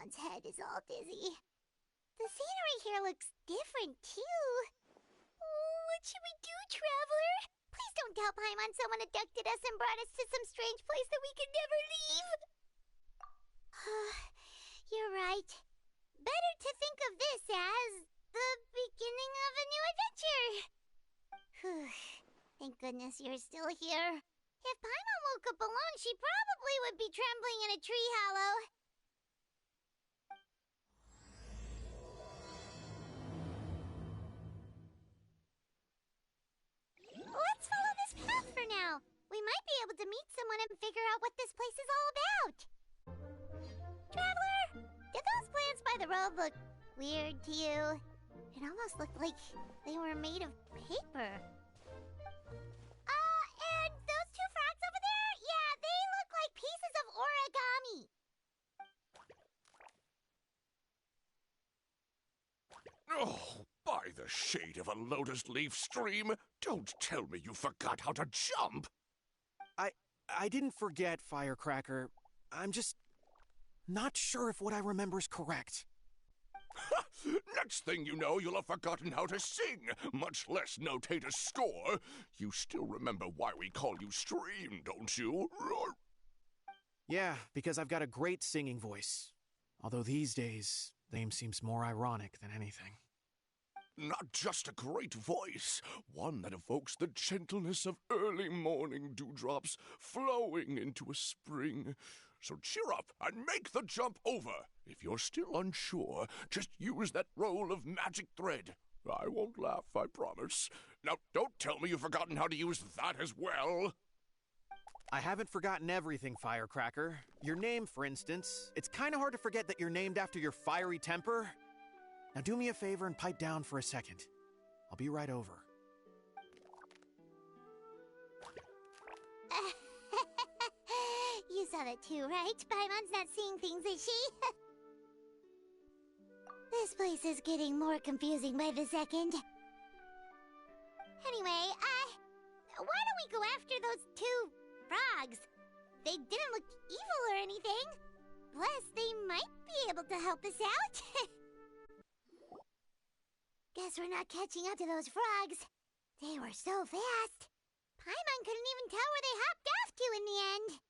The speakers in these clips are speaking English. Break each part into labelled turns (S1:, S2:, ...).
S1: Paimon's head is all dizzy. The scenery here looks different, too. Oh, what should we do, Traveler? Please don't tell Paimon someone abducted us and brought us to some strange place that we could never leave. You're right. Better to think of this as the beginning of a new adventure. Thank goodness you're still here. If Paimon woke up alone, she probably would be trembling in a tree hollow. Let's follow this path for now. We might be able to meet someone and figure out what this place is all about. Traveler, did those plants by the road look weird to you? It almost looked like they were made of paper. And those two frogs over there? Yeah, they look like pieces of origami.
S2: Oh, by the shade of a lotus leaf stream, don't tell me you forgot how to jump.
S3: I didn't forget, Firecracker. I'm just not sure if what I remember is correct.
S2: Next thing you know, you'll have forgotten how to sing, much less notate a score. You still remember why we call you Stream, don't you?
S3: Yeah, because I've got a great singing voice. Although these days, the name seems more ironic than anything.
S2: Not just a great voice, one that evokes the gentleness of early morning dewdrops flowing into a spring. So cheer up and make the jump over. If you're still unsure, just use that roll of magic thread. I won't laugh, I promise. Now, don't tell me you've forgotten how to use that as well.
S3: I haven't forgotten everything, Firecracker. Your name, for instance. It's kind of hard to forget that you're named after your fiery temper. Now do me a favor and pipe down for a second. I'll be right over.
S1: You saw that too, right? Paimon's not seeing things, is she? This place is getting more confusing by the second. Anyway, why don't we go after those two frogs? They didn't look evil or anything. Plus, they might be able to help us out. Guess we're not catching up to those frogs. They were so fast. Paimon couldn't even tell where they hopped off to in the end.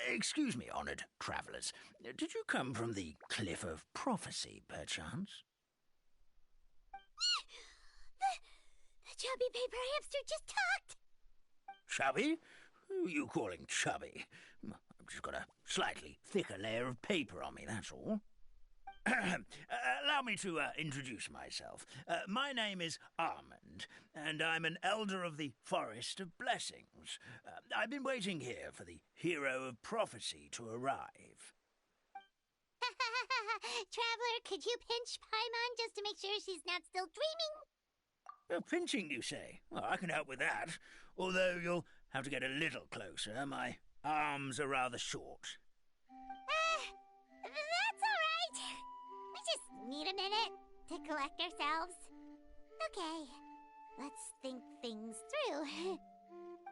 S4: Excuse me, honored travelers. Did you come from the Cliff of Prophecy, perchance?
S1: The chubby paper hamster just talked.
S4: Chubby? Who are you calling chubby? I've just got a slightly thicker layer of paper on me, that's all. Allow me to introduce myself. My name is Armand, and I'm an elder of the Forest of Blessings. I've been waiting here for the hero of prophecy to arrive.
S1: Traveler, could you pinch Paimon just to make sure she's not still dreaming?
S4: Pinching, you say? Well, I can help with that, although you'll have to get a little closer. My arms are rather short.
S1: That's all right. We just need a minute to collect ourselves. Okay, let's think things through.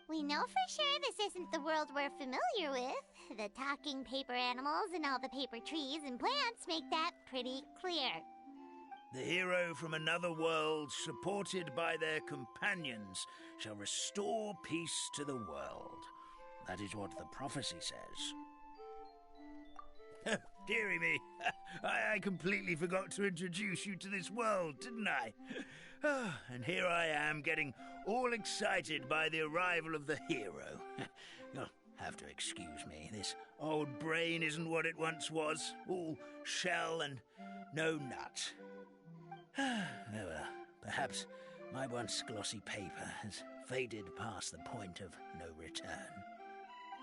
S1: We know for sure this isn't the world we're familiar with. The talking paper animals and all the paper trees and plants make that pretty clear.
S4: The hero from another world, supported by their companions, shall restore peace to the world. That is what the prophecy says. Dearie me, I completely forgot to introduce you to this world, didn't I? And here I am, getting all excited by the arrival of the hero. You'll have to excuse me. This old brain isn't what it once was, all shell and no nut. Oh well, perhaps my once glossy paper has faded past the point of no return.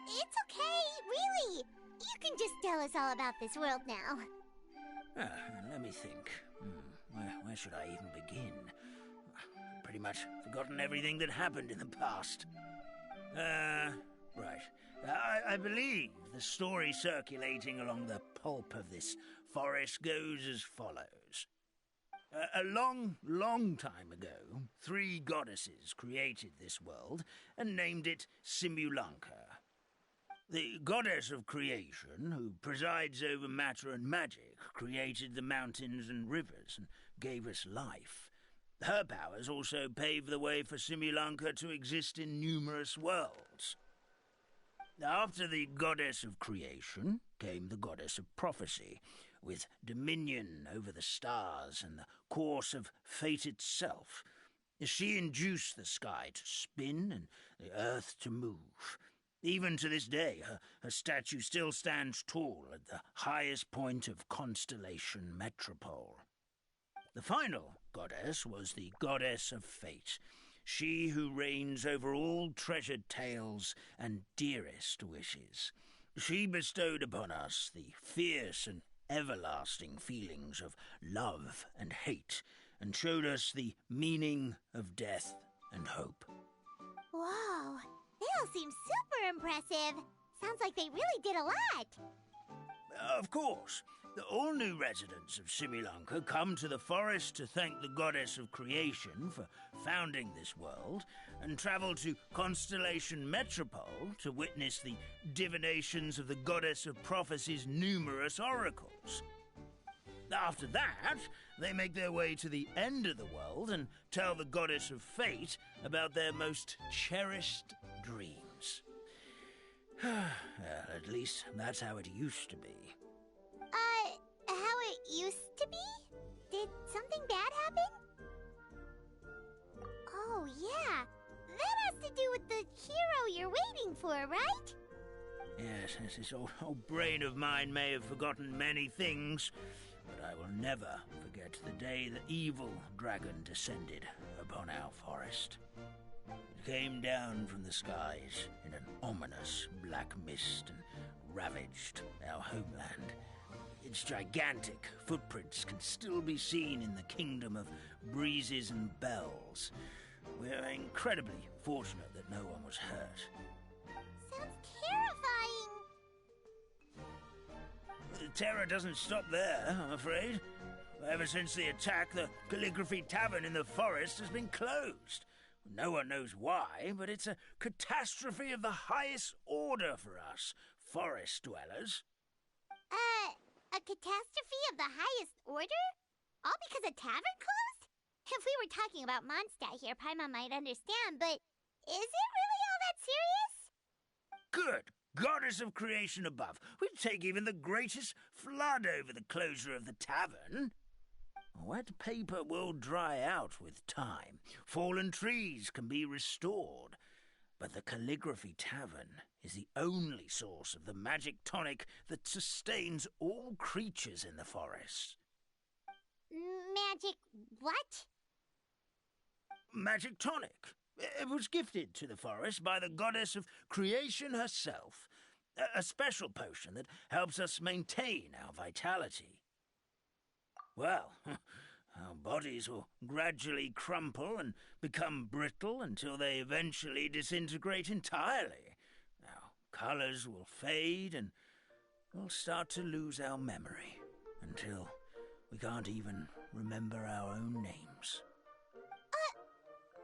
S1: It's okay, really. You can just tell us all about this world now.
S4: Let me think. Where should I even begin? I've pretty much forgotten everything that happened in the past. Right. I believe the story circulating along the pulp of this forest goes as follows. A long, long time ago, 3 goddesses created this world and named it Simulunka. The goddess of creation, who presides over matter and magic, created the mountains and rivers and gave us life. Her powers also pave the way for Simulunka to exist in numerous worlds. After the goddess of creation came the goddess of prophecy, with dominion over the stars and the course of fate itself. She induced the sky to spin and the earth to move. Even to this day, her statue still stands tall at the highest point of Constellation Metropole. The final goddess was the goddess of fate, she who reigns over all treasured tales and dearest wishes. She bestowed upon us the fierce and everlasting feelings of love and hate, and showed us the meaning of death and hope.
S1: Whoa, they all seem super impressive. Sounds like they really did a lot.
S4: Of course, all new residents of Simulunka come to the forest to thank the goddess of creation for founding this world, and travel to Constellation Metropole to witness the divinations of the goddess of prophecy's numerous oracles. After that, they make their way to the end of the world and tell the goddess of fate about their most cherished dreams. Well, at least that's how it used to be.
S1: How it used to be? Did something bad happen? Oh, yeah. That has to do with the hero you're waiting for, right?
S4: Yes, this old brain of mine may have forgotten many things, but I will never forget the day the evil dragon descended upon our forest. It came down from the skies in an ominous black mist and ravaged our homeland. Its gigantic footprints can still be seen in the kingdom of breezes and bells. We're incredibly fortunate that no one was hurt.
S1: Sounds terrifying.
S4: The terror doesn't stop there, I'm afraid. Ever since the attack, the Calligraphy Tavern in the forest has been closed. No one knows why, but it's a catastrophe of the highest order for us, forest dwellers.
S1: A catastrophe of the highest order? All because a tavern closed? If we were talking about Mondstadt here, Paimon might understand, but is it really all that serious?
S4: Good goddess of creation above. We'd take even the greatest flood over the closure of the tavern. Wet paper will dry out with time. Fallen trees can be restored. But the Calligraphy Tavern is the only source of the magic tonic that sustains all creatures in the forest.
S1: Magic what?
S4: Magic tonic. It was gifted to the forest by the goddess of creation herself. A special potion that helps us maintain our vitality. Well, our bodies will gradually crumple and become brittle until they eventually disintegrate entirely. Our colours will fade and we'll start to lose our memory until we can't even remember our own names.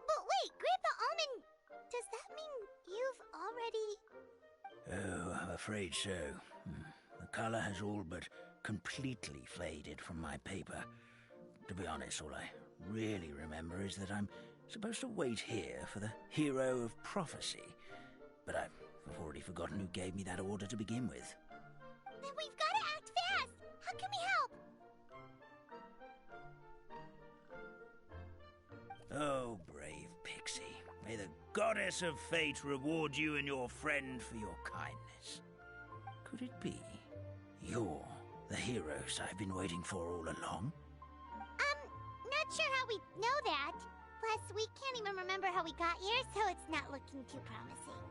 S1: But wait, Grandpa Almond, does that mean you've already...
S4: Oh, I'm afraid so. The colour has all but completely faded from my paper. To be honest, all I really remember is that I'm supposed to wait here for the hero of prophecy. But I've already forgotten who gave me that order to begin with.
S1: Then we've got to act fast! How can we help?
S4: Oh, brave Pixie. May the goddess of fate reward you and your friend for your kindness. Could it be you're the heroes I've been waiting for all along?
S1: Not sure how we know that. Plus, we can't even remember how we got here, so it's not looking too promising.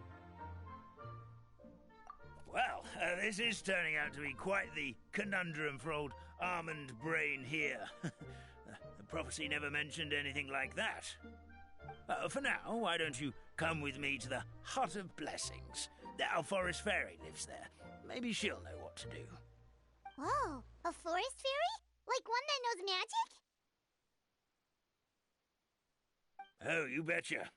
S4: Well, this is turning out to be quite the conundrum for old Almond Brain here. The prophecy never mentioned anything like that. For now, why don't you come with me to the Hut of Blessings? Our forest fairy lives there. Maybe she'll know what to do.
S1: Whoa, a forest fairy? Like one that knows magic?
S4: Oh, you betcha.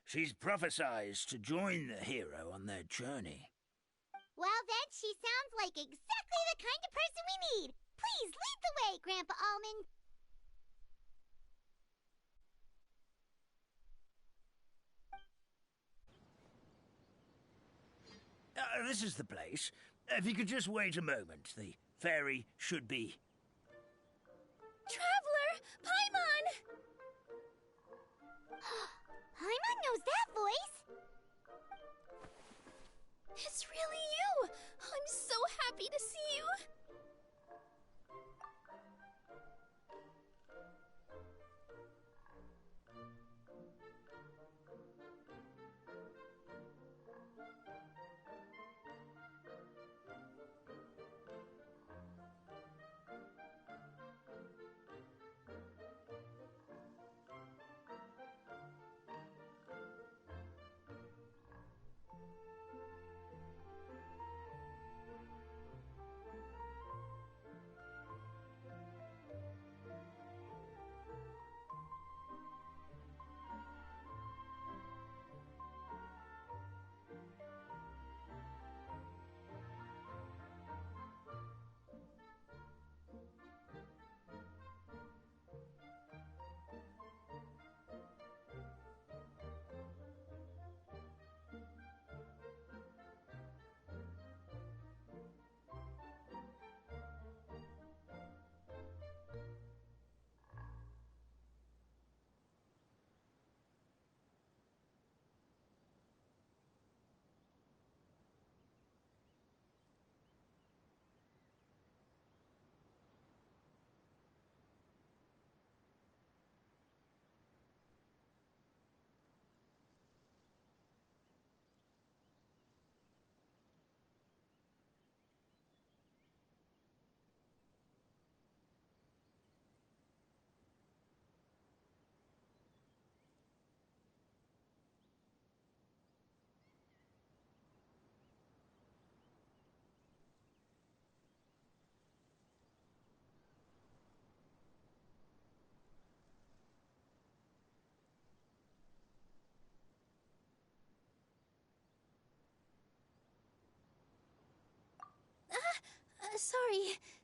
S4: She's prophesized to join the hero on their journey.
S1: Well then, she sounds like exactly the kind of person we need. Please lead the way, Grandpa Almond.
S4: This is the place. If you could just wait a moment, the fairy should be...
S5: Traveler! Paimon!
S1: Paimon knows that voice.
S5: It's really you! I'm so happy to see you!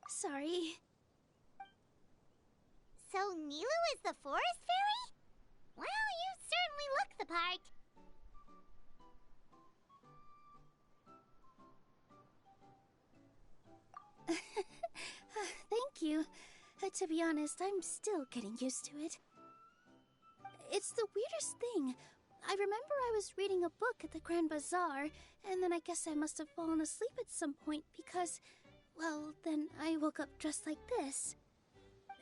S5: Sorry.
S1: So Nilu is the forest fairy? Well, you certainly look the part.
S5: Thank you. To be honest, I'm still getting used to it. It's the weirdest thing. I remember I was reading a book at the Grand Bazaar, and then I guess I must have fallen asleep at some point because, well, then I woke up just like this.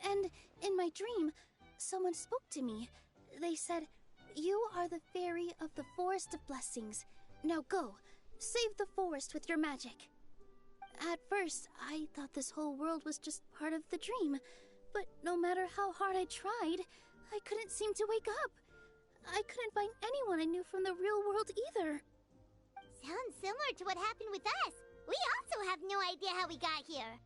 S5: And in my dream, someone spoke to me. They said, "You are the fairy of the Forest of Blessings. Now go, save the forest with your magic." At first, I thought this whole world was just part of the dream, but no matter how hard I tried, I couldn't seem to wake up. I couldn't find anyone I knew from the real world either.
S1: Sounds similar to what happened with us. We also have no idea how we got here.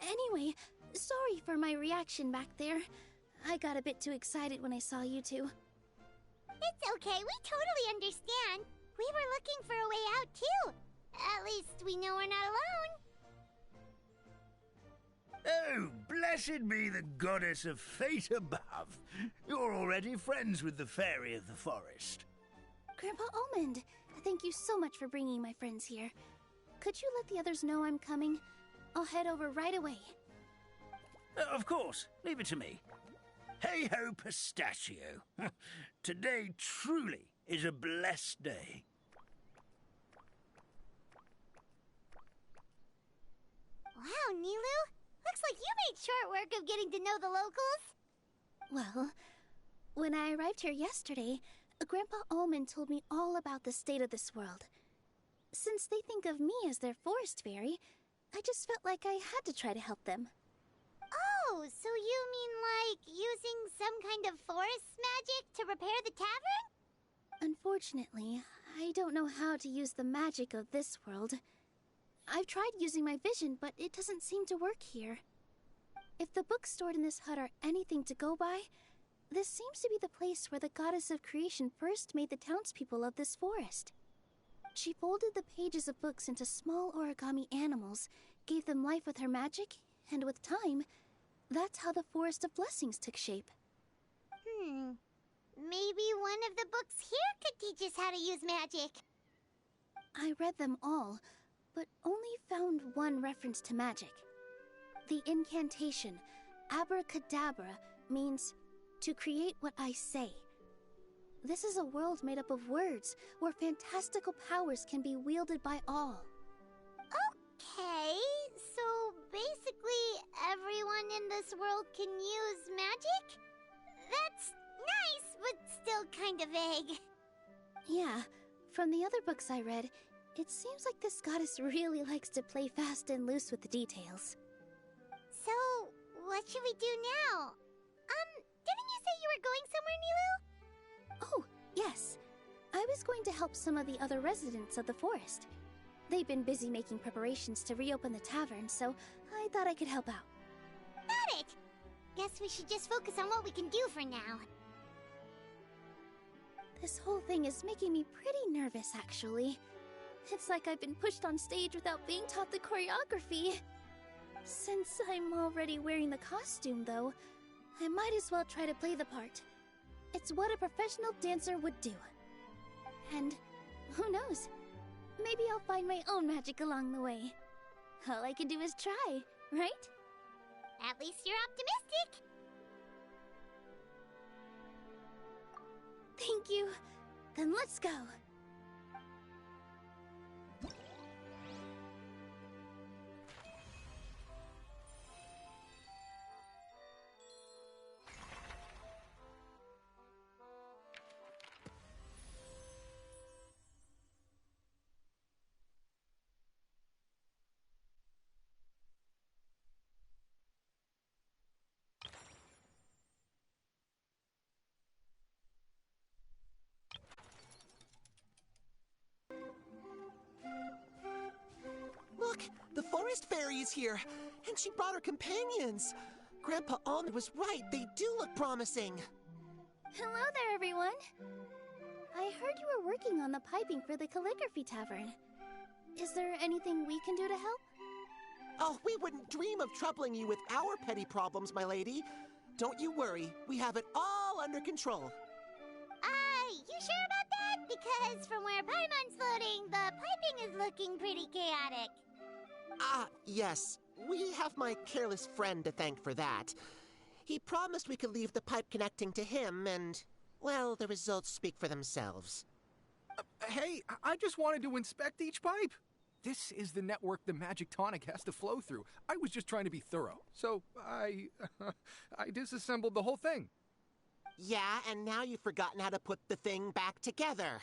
S5: Anyway, sorry for my reaction back there. I got a bit too excited when I saw you two.
S1: It's okay, we totally understand. We were looking for a way out too. At least we know we're not alone.
S4: Oh, blessed be the goddess of fate above. You're already friends with the fairy of the forest.
S5: Grandpa Almond, thank you so much for bringing my friends here. Could you let the others know I'm coming? I'll head over right away.
S4: Of course, leave it to me. Hey-ho, pistachio. Today truly is a blessed day.
S1: Wow, Nilu. Looks like you made short work of getting to know the locals.
S5: Well, when I arrived here yesterday, Grandpa Almond told me all about the state of this world. Since they think of me as their forest fairy, I just felt like I had to try to help them.
S1: Oh, so you mean like using some kind of forest magic to repair the tavern?
S5: Unfortunately, I don't know how to use the magic of this world. I've tried using my vision, but it doesn't seem to work here. If the books stored in this hut are anything to go by, this seems to be the place where the goddess of creation first made the townspeople of this forest. She folded the pages of books into small origami animals, gave them life with her magic, and with time, that's how the Forest of Blessings took shape.
S1: Maybe one of the books here could teach us how to use magic.
S5: I read them all, but only found one reference to magic. The incantation, abracadabra, means to create what I say. This is a world made up of words, where fantastical powers can be wielded by all.
S1: Okay, so basically everyone in this world can use magic? That's nice, but still kind of vague.
S5: Yeah, from the other books I read, it seems like this goddess really likes to play fast and loose with the details.
S1: So, what should we do now? Didn't you say you were going somewhere, Nilu?
S5: Oh, yes. I was going to help some of the other residents of the forest. They've been busy making preparations to reopen the tavern, so I thought I could help out.
S1: Got it! Guess we should just focus on what we can do for now.
S5: This whole thing is making me pretty nervous, actually. It's like I've been pushed on stage without being taught the choreography. Since I'm already wearing the costume, though, I might as well try to play the part. It's what a professional dancer would do. And who knows? Maybe I'll find my own magic along the way. All I can do is try, right?
S1: At least you're optimistic.
S5: Thank you. Then let's go.
S6: Look, the forest fairy is here, and she brought her companions. Grandpa Almond was right, they do look promising.
S5: Hello there, everyone. I heard you were working on the piping for the calligraphy tavern. Is there anything we can do to help?
S6: Oh, we wouldn't dream of troubling you with our petty problems, my lady. Don't you worry, we have it all under control.
S1: You sure about that? Because from where Paimon's floating, the piping is looking pretty chaotic.
S6: Yes. We have my careless friend to thank for that. He promised we could leave the pipe connecting to him, and, well, the results speak for themselves.
S7: Hey, I just wanted to inspect each pipe. This is the network the magic tonic has to flow through. I was just trying to be thorough, so I disassembled the whole thing.
S6: Yeah, and now you've forgotten how to put the thing back together.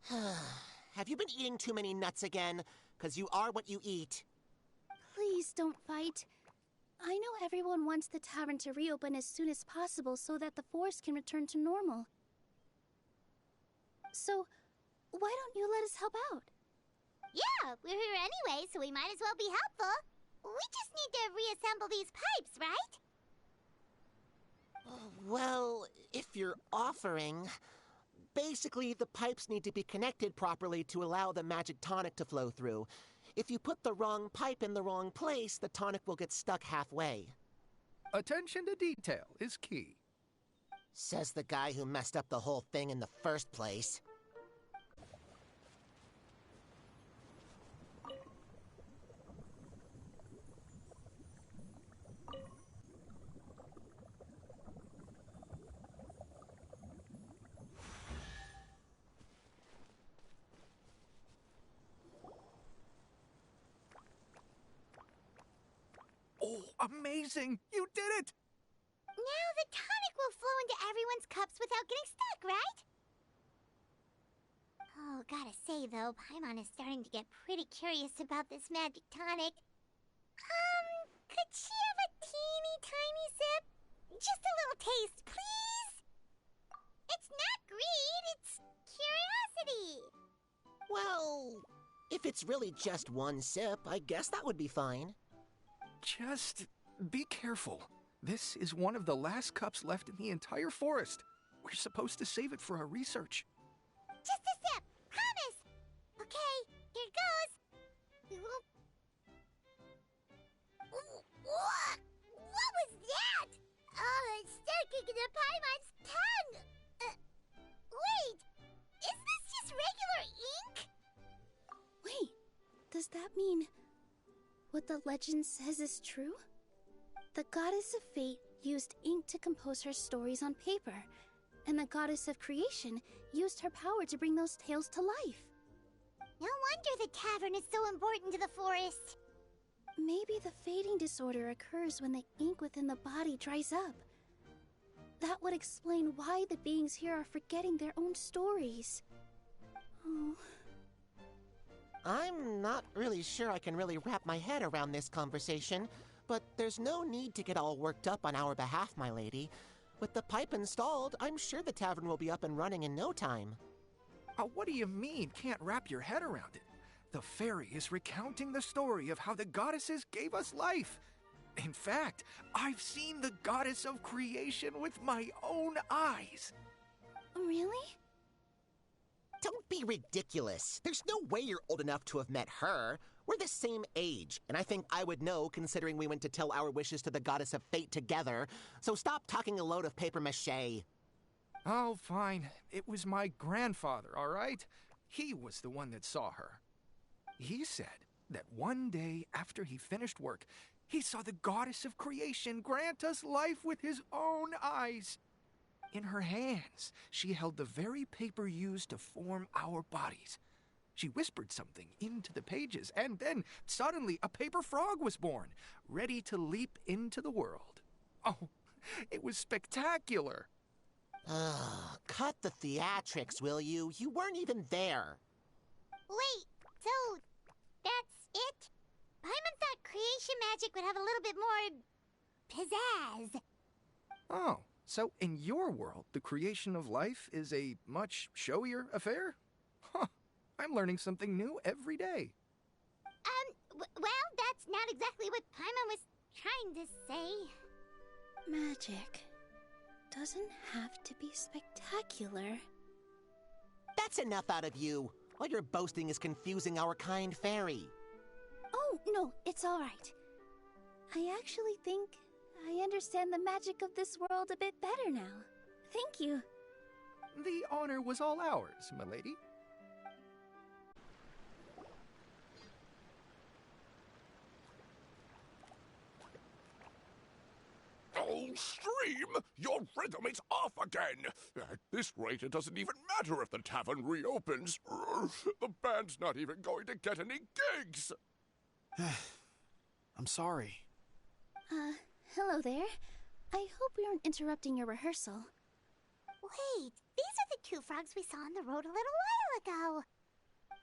S6: Have you been eating too many nuts again? 'Cause you are what you eat.
S5: Please don't fight. I know everyone wants the tavern to reopen as soon as possible so that the forest can return to normal. So, why don't you let us help out?
S1: Yeah, we're here anyway, so we might as well be helpful. We just need to reassemble these pipes, right?
S6: Well, if you're offering... Basically, the pipes need to be connected properly to allow the magic tonic to flow through. If you put the wrong pipe in the wrong place, the tonic will get stuck halfway.
S7: Attention to detail is key.
S6: Says the guy who messed up the whole thing in the first place.
S7: Oh, amazing! You did it!
S1: Now the tonic will flow into everyone's cups without getting stuck, right? Oh, gotta say though, Paimon is starting to get pretty curious about this magic tonic. Could she have a teeny tiny sip? Just a little taste, please? It's not greed, it's curiosity.
S6: Well, if it's really just one sip, I guess that would be fine.
S7: Just be careful. This is one of the last cups left in the entire forest. We're supposed to save it for our research.
S1: Just a sip, promise. Okay,
S5: that mean what the legend says is true? The goddess of fate used ink to compose her stories on paper, and the goddess of creation used her power to bring those tales to life.
S1: No wonder the tavern is so important to the forest.
S5: Maybe the fading disorder occurs when the ink within the body dries up. That would explain why the beings here are forgetting their own stories. Oh.
S6: I'm not really sure I can really wrap my head around this conversation, but there's no need to get all worked up on our behalf, my lady. With the pipe installed, I'm sure the tavern will be up and running in no time.
S7: What do you mean, can't wrap your head around it? The fairy is recounting the story of how the goddesses gave us life. In fact, I've seen the goddess of creation with my own eyes.
S5: Really?
S6: Don't be ridiculous. There's no way you're old enough to have met her. We're the same age, and I think I would know considering we went to tell our wishes to the goddess of fate together. So stop talking a load of papier-mâché.
S7: Oh, fine. It was my grandfather, all right? He was the one that saw her. He said that one day after he finished work, he saw the goddess of creation grant us life with his own eyes. In her hands, she held the very paper used to form our bodies. She whispered something into the pages, and then suddenly a paper frog was born, ready to leap into the world. Oh, it was spectacular.
S6: Cut the theatrics, will you? You weren't even there.
S1: Wait, so that's it? Paimon thought creation magic would have a little bit more pizzazz.
S7: Oh, so in your world, the creation of life is a much showier affair? Huh, I'm learning something new every day.
S1: Well, that's not exactly what Paimon was trying to say.
S5: Magic doesn't have to be spectacular.
S6: That's enough out of you. All your boasting is confusing our kind fairy.
S5: Oh, no, it's all right. I actually think I understand the magic of this world a bit better now. Thank you.
S7: The honor was all ours, my lady.
S2: Oh, Stream! Your rhythm is off again! At this rate, it doesn't even matter if the tavern reopens. The band's not even going to get any gigs!
S3: I'm sorry.
S5: Hello there. I hope we aren't interrupting your rehearsal.
S1: Wait, these are the two frogs we saw on the road a little while ago.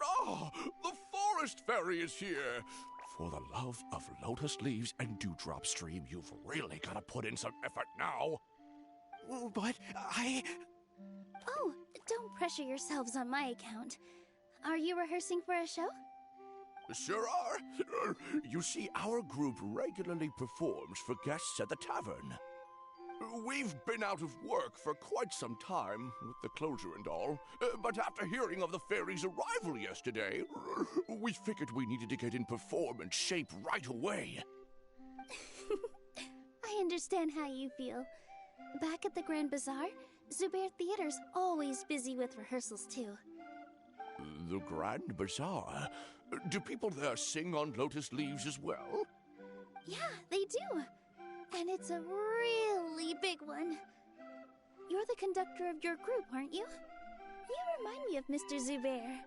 S2: Ah, the forest fairy is here! For the love of lotus leaves and dewdrop, Stream, you've really got to put in some effort now.
S3: But
S5: Oh, don't pressure yourselves on my account. Are you rehearsing for a show?
S2: Sure are. You see, our group regularly performs for guests at the tavern. We've been out of work for quite some time, with the closure and all, but after hearing of the fairy's arrival yesterday, we figured we needed to get in performance shape right away.
S5: I understand how you feel. Back at the Grand Bazaar, Zubair Theater's always busy with rehearsals too.
S2: The Grand Bazaar? Do people there sing on lotus leaves as well?
S5: Yeah, they do. And it's a really big one. You're the conductor of your group, aren't you? You remind me of Mr. Zubair.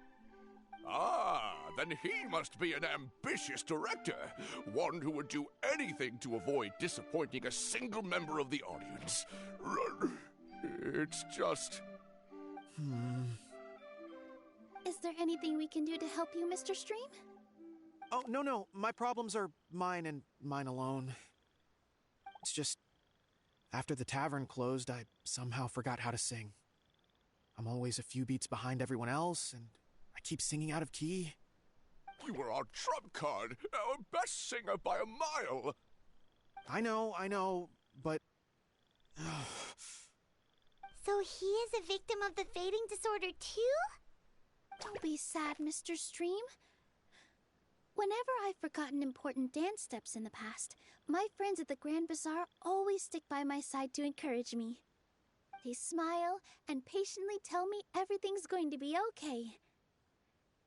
S2: Ah, then he must be an ambitious director. One who would do anything to avoid disappointing a single member of the audience. It's just...
S5: Is there anything we can do to help you, Mr. Stream?
S3: Oh, no. My problems are mine and mine alone. It's just, after the tavern closed, I somehow forgot how to sing. I'm always a few beats behind everyone else, and I keep singing out of key.
S2: You were our trump card, our best singer by a mile.
S3: I know, but...
S1: So he is a victim of the fading disorder too?
S5: Don't be sad, Mr. Stream. Whenever I've forgotten important dance steps in the past, my friends at the Grand Bazaar always stick by my side to encourage me. They smile and patiently tell me everything's going to be okay.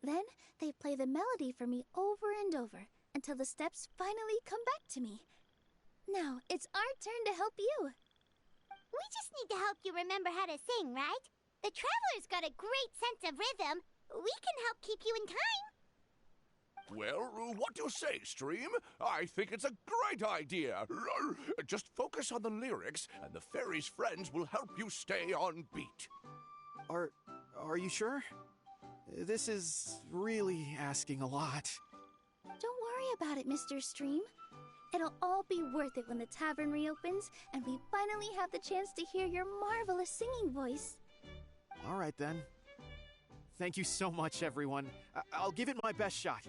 S5: Then they play the melody for me over and over until the steps finally come back to me. Now, it's our turn to help you.
S1: We just need to help you remember how to sing, right? The Traveler's got a great sense of rhythm. We can help keep you in time.
S2: Well, what do you say, Stream? I think it's a great idea. Just focus on the lyrics, and the fairy's friends will help you stay on beat.
S3: Are you sure? This is really asking a lot.
S5: Don't worry about it, Mr. Stream. It'll all be worth it when the tavern reopens and we finally have the chance to hear your marvelous singing voice.
S3: All right, then. Thank you so much, everyone. I'll give it my best shot.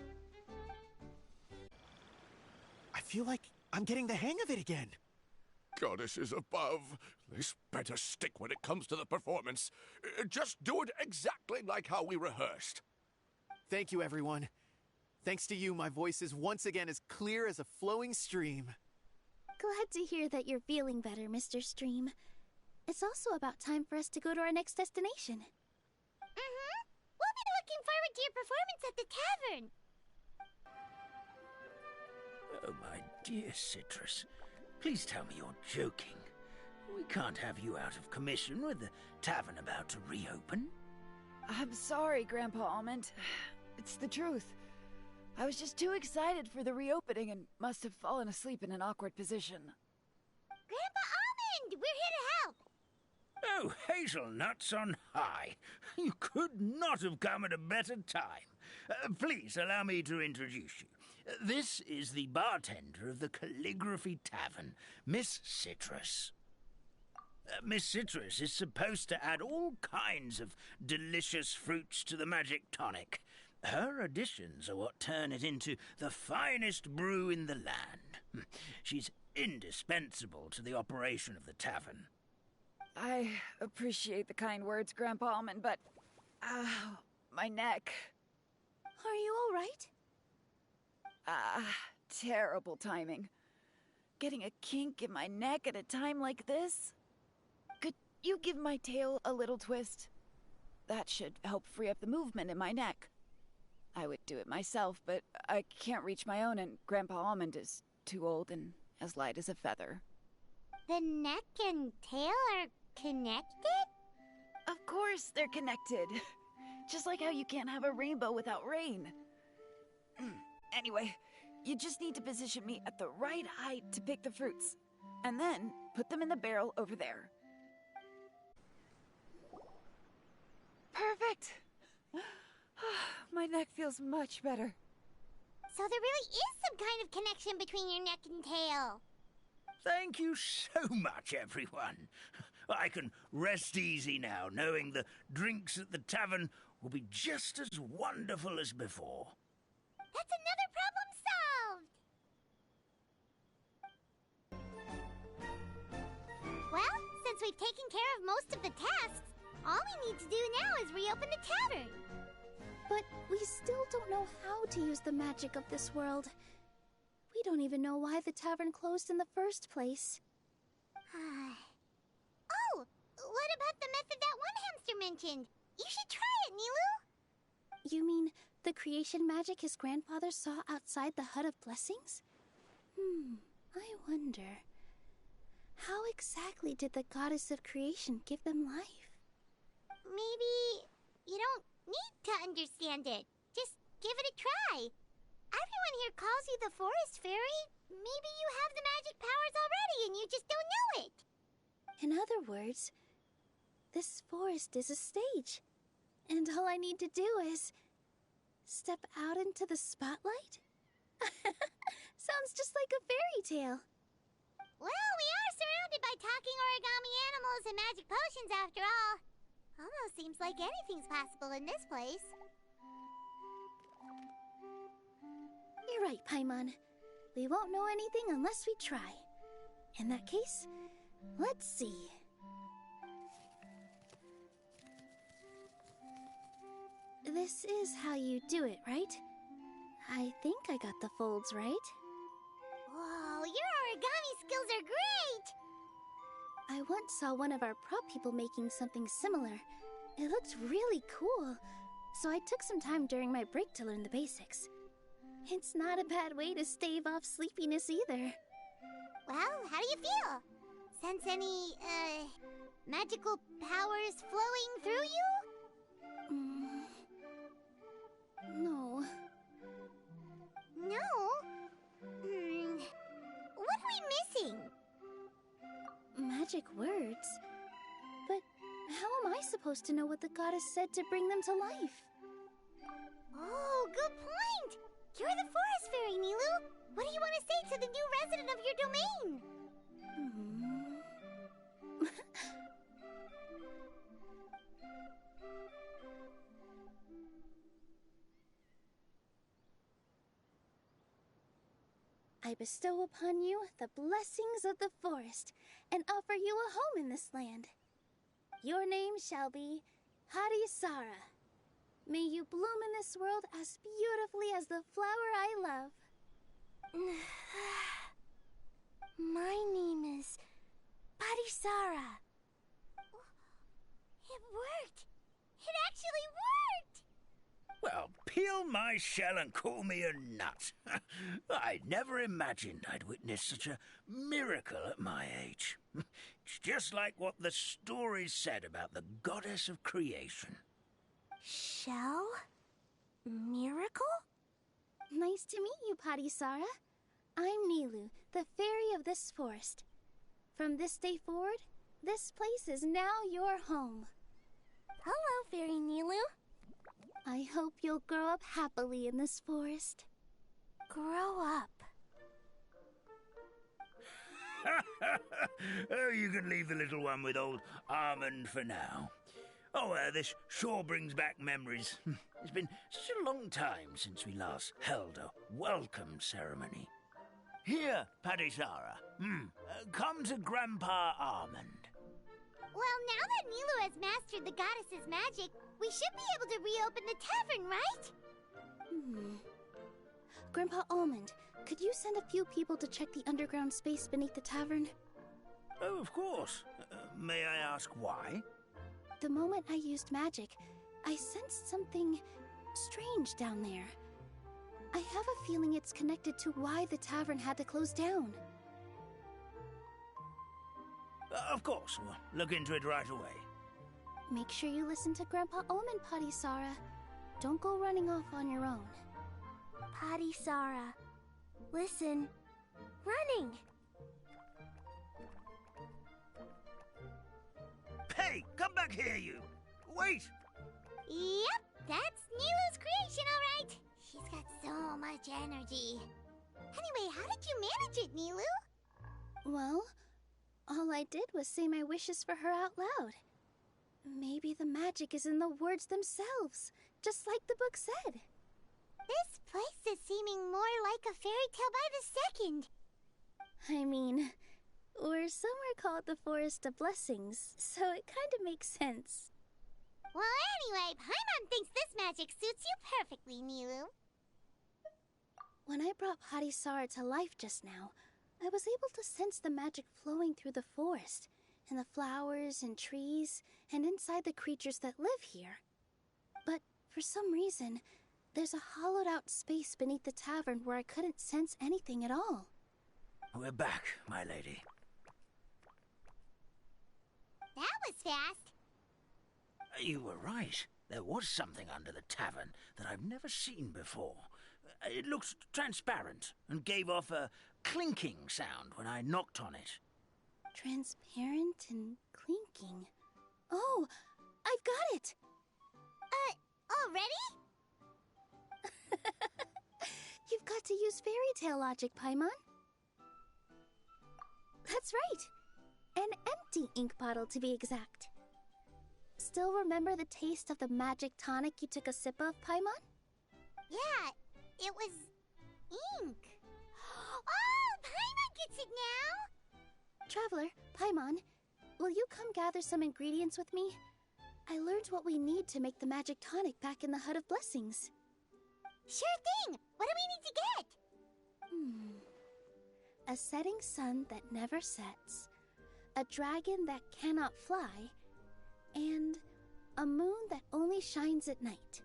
S3: I feel like I'm getting the hang of it again.
S2: Goddesses above, this better stick when it comes to the performance. Just do it exactly like how we rehearsed.
S3: Thank you, everyone. Thanks to you, my voice is once again as clear as a flowing stream.
S5: Glad to hear that you're feeling better, Mr. Stream. It's also about time for us to go to our next destination.
S1: We'll be looking forward to your performance at the tavern.
S4: Oh, my dear Citrus, please tell me you're joking. We can't have you out of commission with the tavern about to reopen.
S8: I'm sorry, Grandpa Almond. It's the truth. I was just too excited for the reopening and must have fallen asleep in an awkward position.
S1: Grandpa Almond, we're here to help.
S4: Oh, hazelnuts on high. You could not have come at a better time. Please allow me to introduce you. This is the bartender of the Calligraphy Tavern, Miss Citrus. Miss Citrus is supposed to add all kinds of delicious fruits to the magic tonic. Her additions are what turn it into the finest brew in the land. She's indispensable to the operation of the tavern.
S8: I appreciate the kind words, Grandpa Almond, but... my neck.
S5: Are you all right?
S8: Terrible timing. Getting a kink in my neck at a time like this? Could you give my tail a little twist? That should help free up the movement in my neck. I would do it myself, but I can't reach my own, and Grandpa Almond is too old and as light as a feather.
S1: The neck and tail are connected?
S8: Of course they're connected. Just like how you can't have a rainbow without rain. Anyway, you just need to position me at the right height to pick the fruits, and then put them in the barrel over there. Perfect! My neck feels much better.
S1: So there really is some kind of connection between your neck and tail.
S4: Thank you so much, everyone. I can rest easy now, knowing the drinks at the tavern will be just as wonderful as before.
S1: That's another problem solved! Well, since we've taken care of most of the tasks, all we need to do now is reopen the tavern.
S5: But we still don't know how to use the magic of this world. We don't even know why the tavern closed in the first place.
S1: Oh, what about the method that one hamster mentioned? You should try it, Nilu!
S5: You mean the creation magic his grandfather saw outside the Hut of Blessings? I wonder. How exactly did the goddess of creation give them life?
S1: Maybe you don't need to understand it. Just give it a try. Everyone here calls you the Forest Fairy. Maybe you have the magic powers already and you just don't know it.
S5: In other words, this forest is a stage. And all I need to do is step out into the spotlight? Sounds just like a fairy tale.
S1: Well, we are surrounded by talking origami animals and magic potions after all. Almost seems like anything's possible in this place.
S5: You're right, Paimon. We won't know anything unless we try. In that case, let's see. This is how you do it, right? I think I got the folds right.
S1: Whoa, your origami skills are great!
S5: I once saw one of our prop people making something similar. It looked really cool. so I took some time during my break to learn the basics. It's not a bad way to stave off sleepiness either.
S1: Well, how do you feel? Sense any, magical powers flowing through you?
S5: No.
S1: No? What are we missing?
S5: Magic words? But how am I supposed to know what the goddess said to bring them to life?
S1: Oh, good point! You're the forest fairy, Nilu! What do you want to say to the new resident of your domain?
S5: I bestow upon you the blessings of the forest and offer you a home in this land. Your name shall be Harisara. May you bloom in this world as beautifully as the flower I love.
S1: My name is Parisara. It worked! It actually worked!
S4: Well, peel my shell and call me a nut. I never imagined I'd witness such a miracle at my age. It's just like what the stories said about the goddess of creation.
S1: Shell? Miracle?
S5: Nice to meet you, Parisara. I'm Nilu, the fairy of this forest. From this day forward, this place is now your home.
S1: Hello, Fairy Nilu.
S5: I hope you'll grow up happily in this forest.
S1: Grow up.
S4: Oh, you can leave the little one with old Almond for now. Oh, this sure brings back memories. It's been such a long time since we last held a welcome ceremony. Here, Parisara. Come to Grandpa Almond.
S1: Well, now that Nilu has mastered the goddess's magic, we should be able to reopen the tavern, right?
S5: Grandpa Almond, could you send a few people to check the underground space beneath the tavern?
S4: Oh, of course. May I ask why?
S5: The moment I used magic, I sensed something strange down there. I have a feeling it's connected to why the tavern had to close down.
S4: Of course, we'll look into it right away.
S5: Make sure you listen to Grandpa Almond, Parisara. Don't go running off on your own.
S1: Parisara. Listen. Running.
S4: Hey, come back here, you! Wait!
S1: Yep, that's Nilu's creation, all right. She's got so much energy. Anyway, how did you manage it, Nilu?
S5: Well, all I did was say my wishes for her out loud. Maybe the magic is in the words themselves, just like the book said.
S1: This place is seeming more like a fairy tale by the second.
S5: I mean, we're somewhere called the Forest of Blessings, so it kind of makes sense.
S1: Well, anyway, Paimon thinks this magic suits you perfectly, Nilu.
S5: When I brought Harisara to life just now, I was able to sense the magic flowing through the forest, and the flowers and trees, and inside the creatures that live here. But for some reason, there's a hollowed-out space beneath the tavern where I couldn't sense anything at all.
S4: We're back, my lady.
S1: That was fast.
S4: You were right. There was something under the tavern that I've never seen before. It looked transparent and gave off a clinking sound when I knocked on it.
S5: Transparent and clinking. Oh, I've got it!
S1: Already?
S5: You've got to use fairy tale logic, Paimon. That's right. An empty ink bottle, to be exact. Still remember the taste of the magic tonic you took a sip of, Paimon?
S1: Yeah, it was ink. Oh, Paimon gets it now!
S5: Traveler, Paimon, will you come gather some ingredients with me? I learned what we need to make the magic tonic back in the Hut of Blessings.
S1: Sure thing! What do we need to get?
S5: A setting sun that never sets, a dragon that cannot fly, and a moon that only shines at night.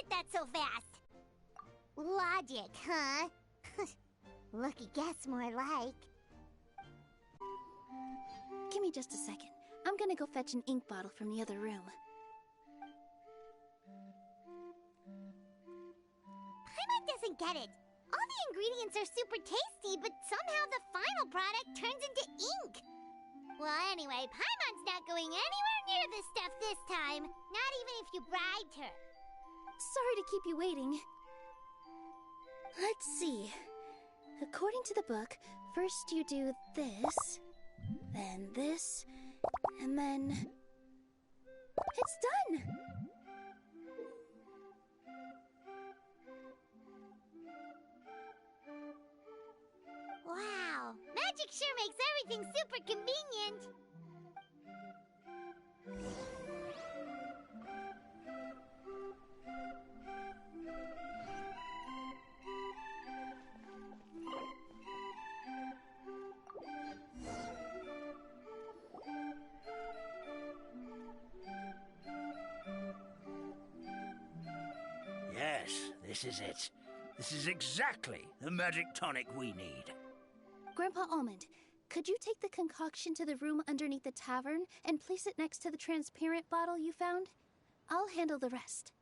S1: did that so fast? Logic, huh? Lucky guess, more like.
S5: Give me just a second. I'm gonna go fetch an ink bottle from the other room.
S1: Paimon doesn't get it. All the ingredients are super tasty, but somehow the final product turns into ink. Well, anyway, Paimon's not going anywhere near this stuff this time. Not even if you bribed her.
S5: Sorry to keep you waiting. Let's see. According to the book, first you do this, then this, and then... It's done!
S1: Wow, magic sure makes everything super convenient.
S4: Yes, this is it. This is exactly the magic tonic we need.
S5: Grandpa Almond, could you take the concoction to the room underneath the tavern and place it next to the transparent bottle you found? I'll handle the rest.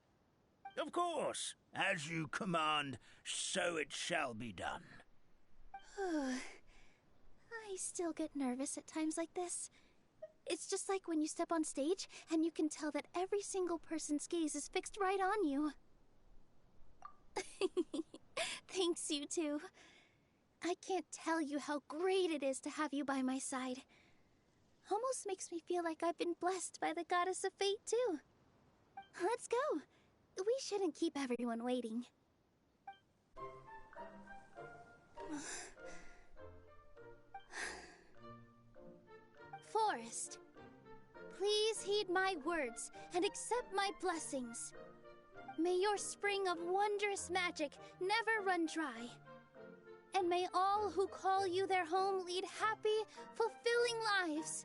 S4: Of course. As you command, so it shall be done.
S5: I still get nervous at times like this. It's just like when you step on stage and you can tell that every single person's gaze is fixed right on you. Thanks, you two. I can't tell you how great it is to have you by my side. Almost makes me feel like I've been blessed by the goddess of fate, too. Let's go. We shouldn't keep everyone waiting. Forest, please heed my words and accept my blessings. May your spring of wondrous magic never run dry. And may all who call you their home lead happy, fulfilling lives.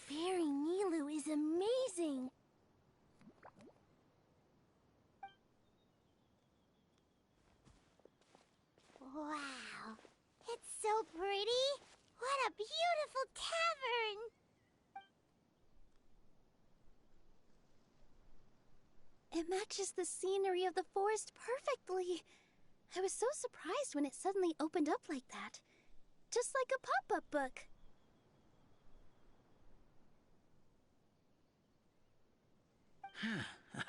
S5: Fairy Nilu is amazing!
S1: Wow, it's so pretty! What a beautiful tavern!
S5: It matches the scenery of the forest perfectly. I was so surprised when it suddenly opened up like that. Just like a pop-up book.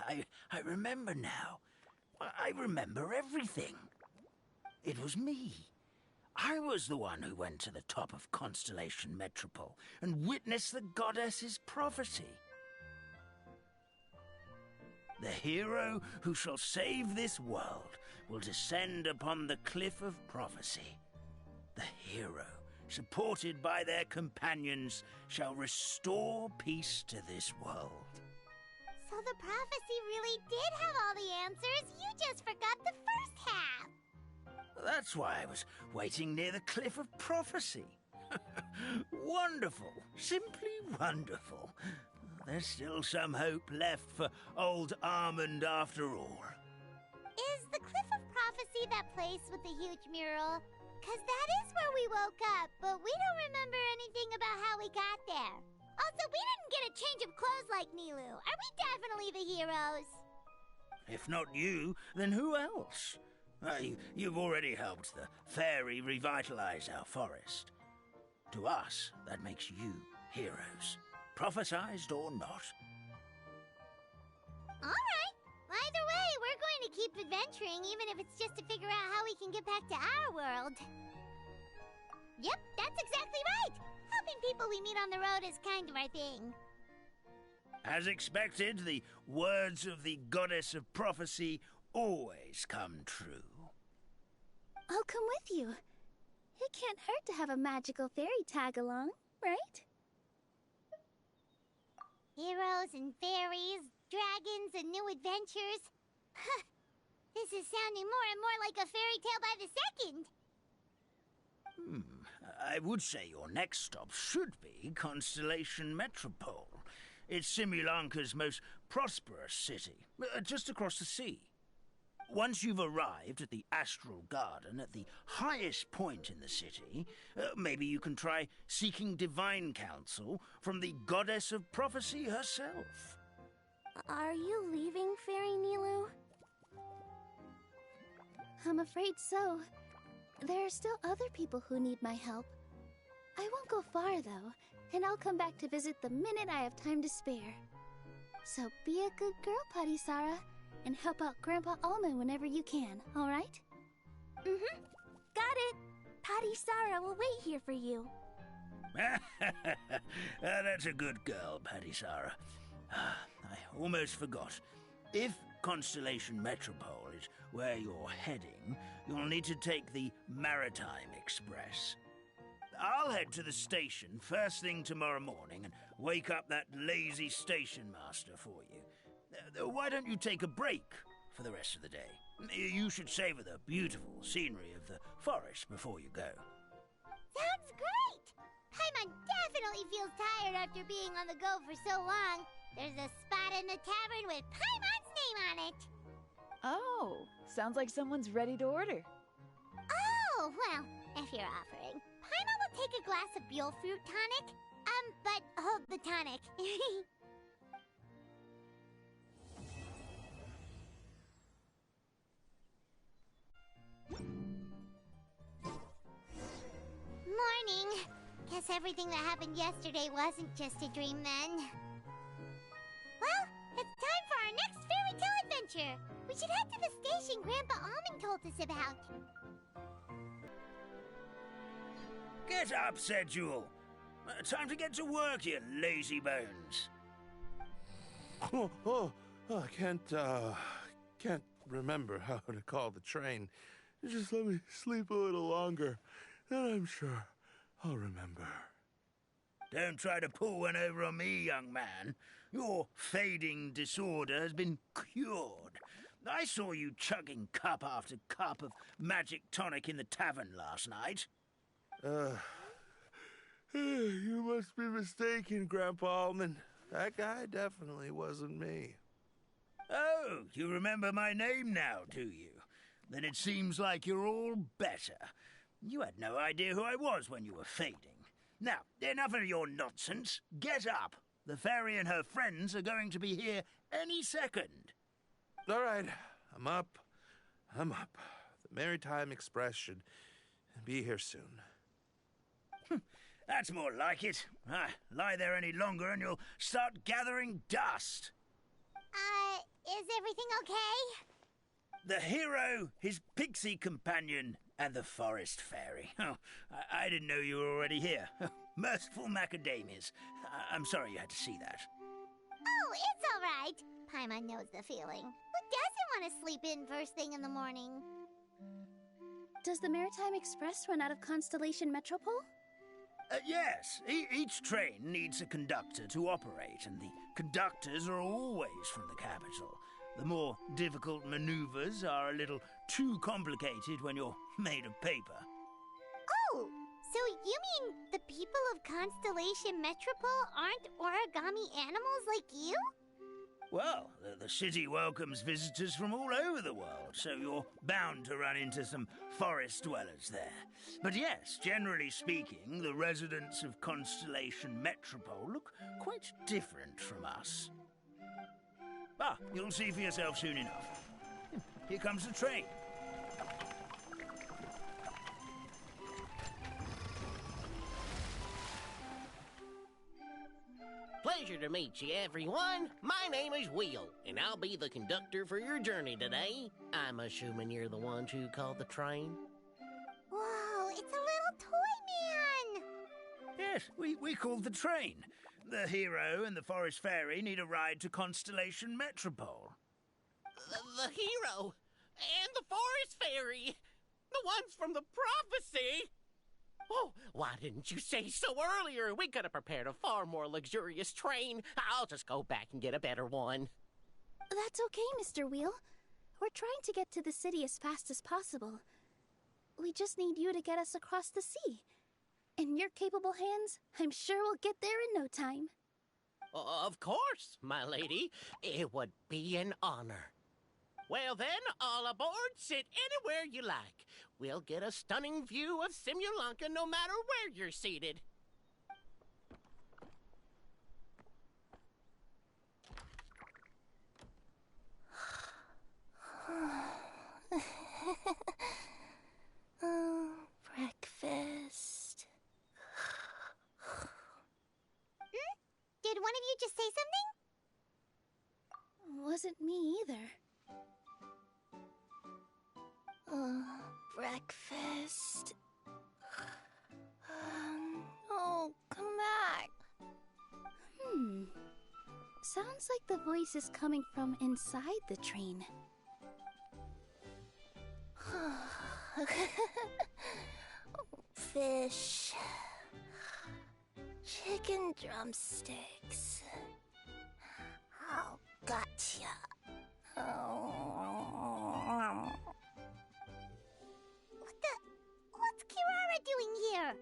S4: I remember now. I remember everything. It was me. I was the one who went to the top of Constellation Metropole and witnessed the goddess's prophecy. The hero who shall save this world will descend upon the cliff of prophecy. The hero, supported by their companions, shall restore peace to this world.
S1: So the prophecy really did have all the answers. You just forgot the first half.
S4: That's why I was waiting near the cliff of prophecy. Wonderful. Simply wonderful. There's still some hope left for old Armand after all.
S1: Is the Cliff of Prophecy that place with the huge mural? 'Cause that is where we woke up, but we don't remember anything about how we got there. Also, we didn't get a change of clothes like Nilu. Are we definitely the heroes?
S4: If not you, then who else? You've already helped the fairy revitalize our forest. To us, that makes you heroes, prophesized or not.
S1: Alright. Either way, we're going to keep adventuring, even if it's just to figure out how we can get back to our world. Yep, that's exactly right! Helping people we meet on the road is kind of our thing.
S4: As expected, the words of the goddess of prophecy always come true.
S5: I'll come with you. It can't hurt to have a magical fairy tag along, right?
S1: Heroes and fairies, dragons and new adventures. This is sounding more and more like a fairy tale by the second.
S4: I would say your next stop should be Constellation Metropole. It's Simulunka's most prosperous city, just across the sea. Once you've arrived at the Astral Garden at the highest point in the city, maybe you can try seeking divine counsel from the goddess of prophecy herself.
S5: Are you leaving, Fairy Nilu? I'm afraid so. There are still other people who need my help. I won't go far, though, and I'll come back to visit the minute I have time to spare. So be a good girl, Putty Sarah, and help out Grandpa Almond whenever you can, all right? Mm-hmm. Got it. Putty Sarah will wait here for you.
S4: That's a good girl, Paddy Sarah. I almost forgot. If Constellation Metropole is where you're heading, you'll need to take the Maritime Express. I'll head to the station first thing tomorrow morning and wake up that lazy station master for you. Why don't you take a break for the rest of the day? You should savor the beautiful scenery of the forest before you go.
S1: Sounds great! Paimon definitely feels tired after being on the go for so long. There's a spot in the tavern with Paimon's name on it.
S8: Oh, sounds like someone's ready to order.
S1: Oh, well, if you're offering. Paimon will take a glass of Buell fruit tonic. But hold the tonic. Morning. Guess everything that happened yesterday wasn't just a dream then. Well, it's time for our next fairy tale adventure. We should head to the station Grandpa Almond told us about.
S4: Get up, said Jewel. Time to get to work, you lazy bones.
S2: I can't remember how to call the train. Just let me sleep a little longer, then I'm sure I'll remember.
S4: Don't try to pull one over on me, young man. Your fading disorder has been cured. I saw you chugging cup after cup of magic tonic in the tavern last night.
S2: You must be mistaken, Grandpa Almond. That guy definitely wasn't me.
S4: Oh, you remember my name now, do you? Then it seems like you're all better. You had no idea who I was when you were fading. Now, enough of your nonsense. Get up. The fairy and her friends are going to be here any second.
S2: All right, I'm up. The Maritime Express should be here soon.
S4: That's more like it. Lie there any longer and you'll start gathering dust.
S1: Is everything okay?
S4: The hero, his pixie companion, and the forest fairy. Oh, I didn't know you were already here. Merciful macadamias. I'm sorry you had to see that.
S1: Oh, it's all right. Paimon knows the feeling. Who doesn't want to sleep in first thing in the morning?
S5: Does the Maritime Express run out of Constellation Metropole?
S4: Yes, each train needs a conductor to operate, and the conductors are always from the capital. The more difficult maneuvers are a little too complicated when you're made of paper.
S1: Oh, so you mean the people of Constellation Metropole aren't origami animals like you?
S4: Well, the city welcomes visitors from all over the world, so you're bound to run into some forest dwellers there. But yes, generally speaking, the residents of Constellation Metropole look quite different from us. Ah, you'll see for yourself soon enough. Here comes the train.
S9: Pleasure to meet you, everyone. My name is Will, and I'll be the conductor for your journey today. I'm assuming you're the ones who called the train?
S1: Whoa, it's a little toy man!
S4: Yes, we called the train. The hero and the forest fairy need a ride to Constellation Metropole.
S9: The hero and the forest fairy, the ones from the prophecy. Oh, why didn't you say so earlier? We could have prepared a far more luxurious train. I'll just go back and get a better one.
S5: That's okay, Mr. Wheel. We're trying to get to the city as fast as possible. We just need you to get us across the sea. In your capable hands, I'm sure we'll get there in no time.
S9: Of course, my lady. It would be an honor. Well then, all aboard, sit anywhere you like. We'll get a stunning view of Simulunka no matter where you're seated.
S5: Breakfast.
S1: Did one of you just say something?
S5: Wasn't me either. Breakfast. Oh, come back. Sounds like the voice is coming from inside the train. Fish. Chicken drumsticks. Oh, gotcha.
S1: What's Kirara doing here?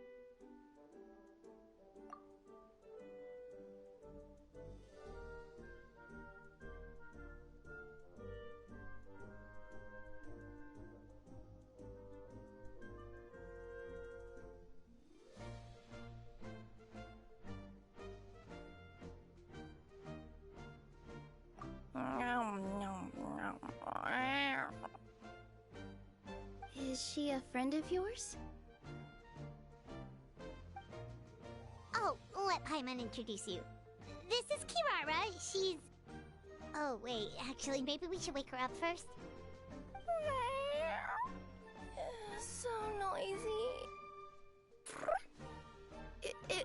S5: Is she a friend of yours?
S1: Oh, let Paimon introduce you. This is Kirara. She's... Oh, wait. Actually, maybe we should wake her up first.
S5: So noisy.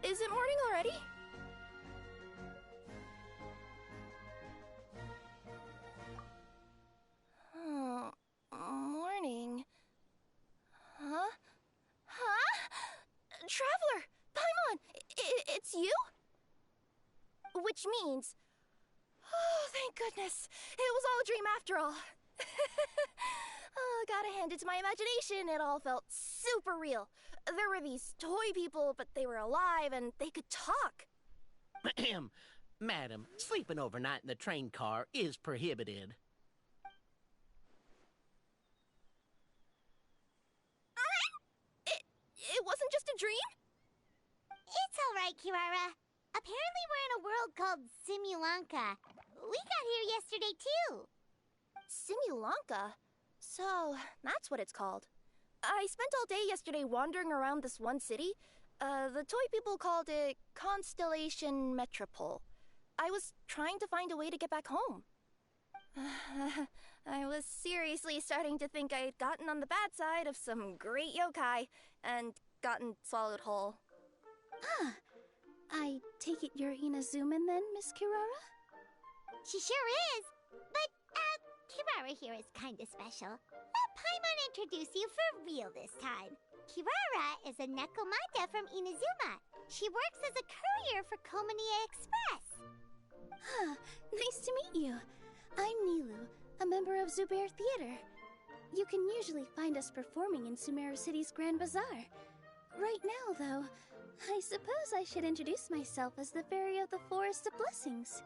S5: Is it morning already? Morning. Huh? Traveler! Paimon! It's you? Which means... Oh, thank goodness. It was all a dream after all. Oh, gotta hand it to my imagination. It all felt super real. There were these toy people, but they were alive and they could talk.
S9: Madam, sleeping overnight in the train car is prohibited.
S5: It wasn't just a dream?
S1: It's all right, Kirara. Apparently we're in a world called Simulunka. We got here yesterday, too.
S5: Simulunka? So, that's what it's called. I spent all day yesterday wandering around this one city. The toy people called it Constellation Metropole. I was trying to find a way to get back home. I was seriously starting to think I'd gotten on the bad side of some great yokai and gotten swallowed whole. I take it you're Inazuman then, Miss Kirara?
S1: She sure is. But, Kirara here is kinda special. Let Paimon introduce you for real this time. Kirara is a Nekomata from Inazuma. She works as a courier for Komania Express.
S5: Nice to meet you. I'm Nilu, a member of Zubair Theater. You can usually find us performing in Sumeru City's Grand Bazaar. Right now, though, I suppose I should introduce myself as the Fairy of the Forest of Blessings.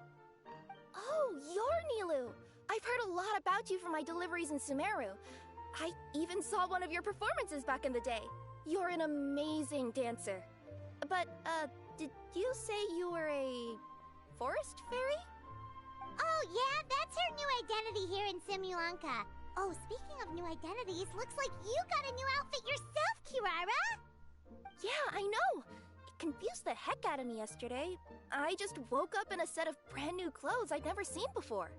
S5: Oh, you're Nilu! I've heard a lot about you from my deliveries in Sumeru. I even saw one of your performances back in the day. You're an amazing dancer. But, did you say you were a forest fairy?
S1: Oh, yeah, that's her new identity here in Simulunka. Oh, speaking of new identities, looks like you got a new outfit yourself, Kirara!
S10: Yeah, I know. It confused the heck out of me yesterday. I just woke up in a set of brand new clothes I'd never seen before.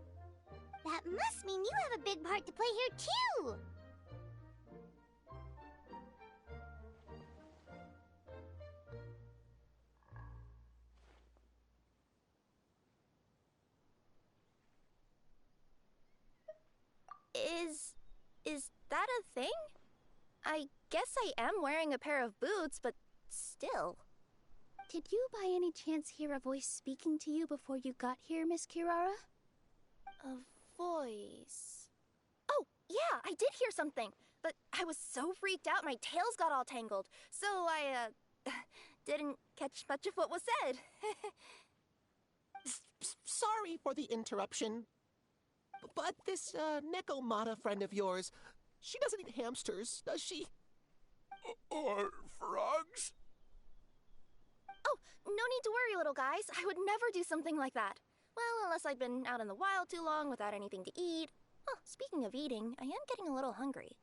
S1: That must mean you have a big part to play here, too!
S10: Is that a thing? I guess I am wearing a pair of boots, but still.
S5: Did you by any chance hear a voice speaking to you before you got here, Miss Kirara?
S10: A voice. Oh, yeah, I did hear something, but I was so freaked out my tails got all tangled, so I, didn't catch much of what was said.
S6: Sorry for the interruption, but this Nekomata friend of yours, she doesn't eat hamsters, does she?
S2: Or frogs?
S10: Oh, no need to worry, little guys. I would never do something like that. Well, unless I've been out in the wild too long without anything to eat. Oh, speaking of eating, I am getting a little hungry.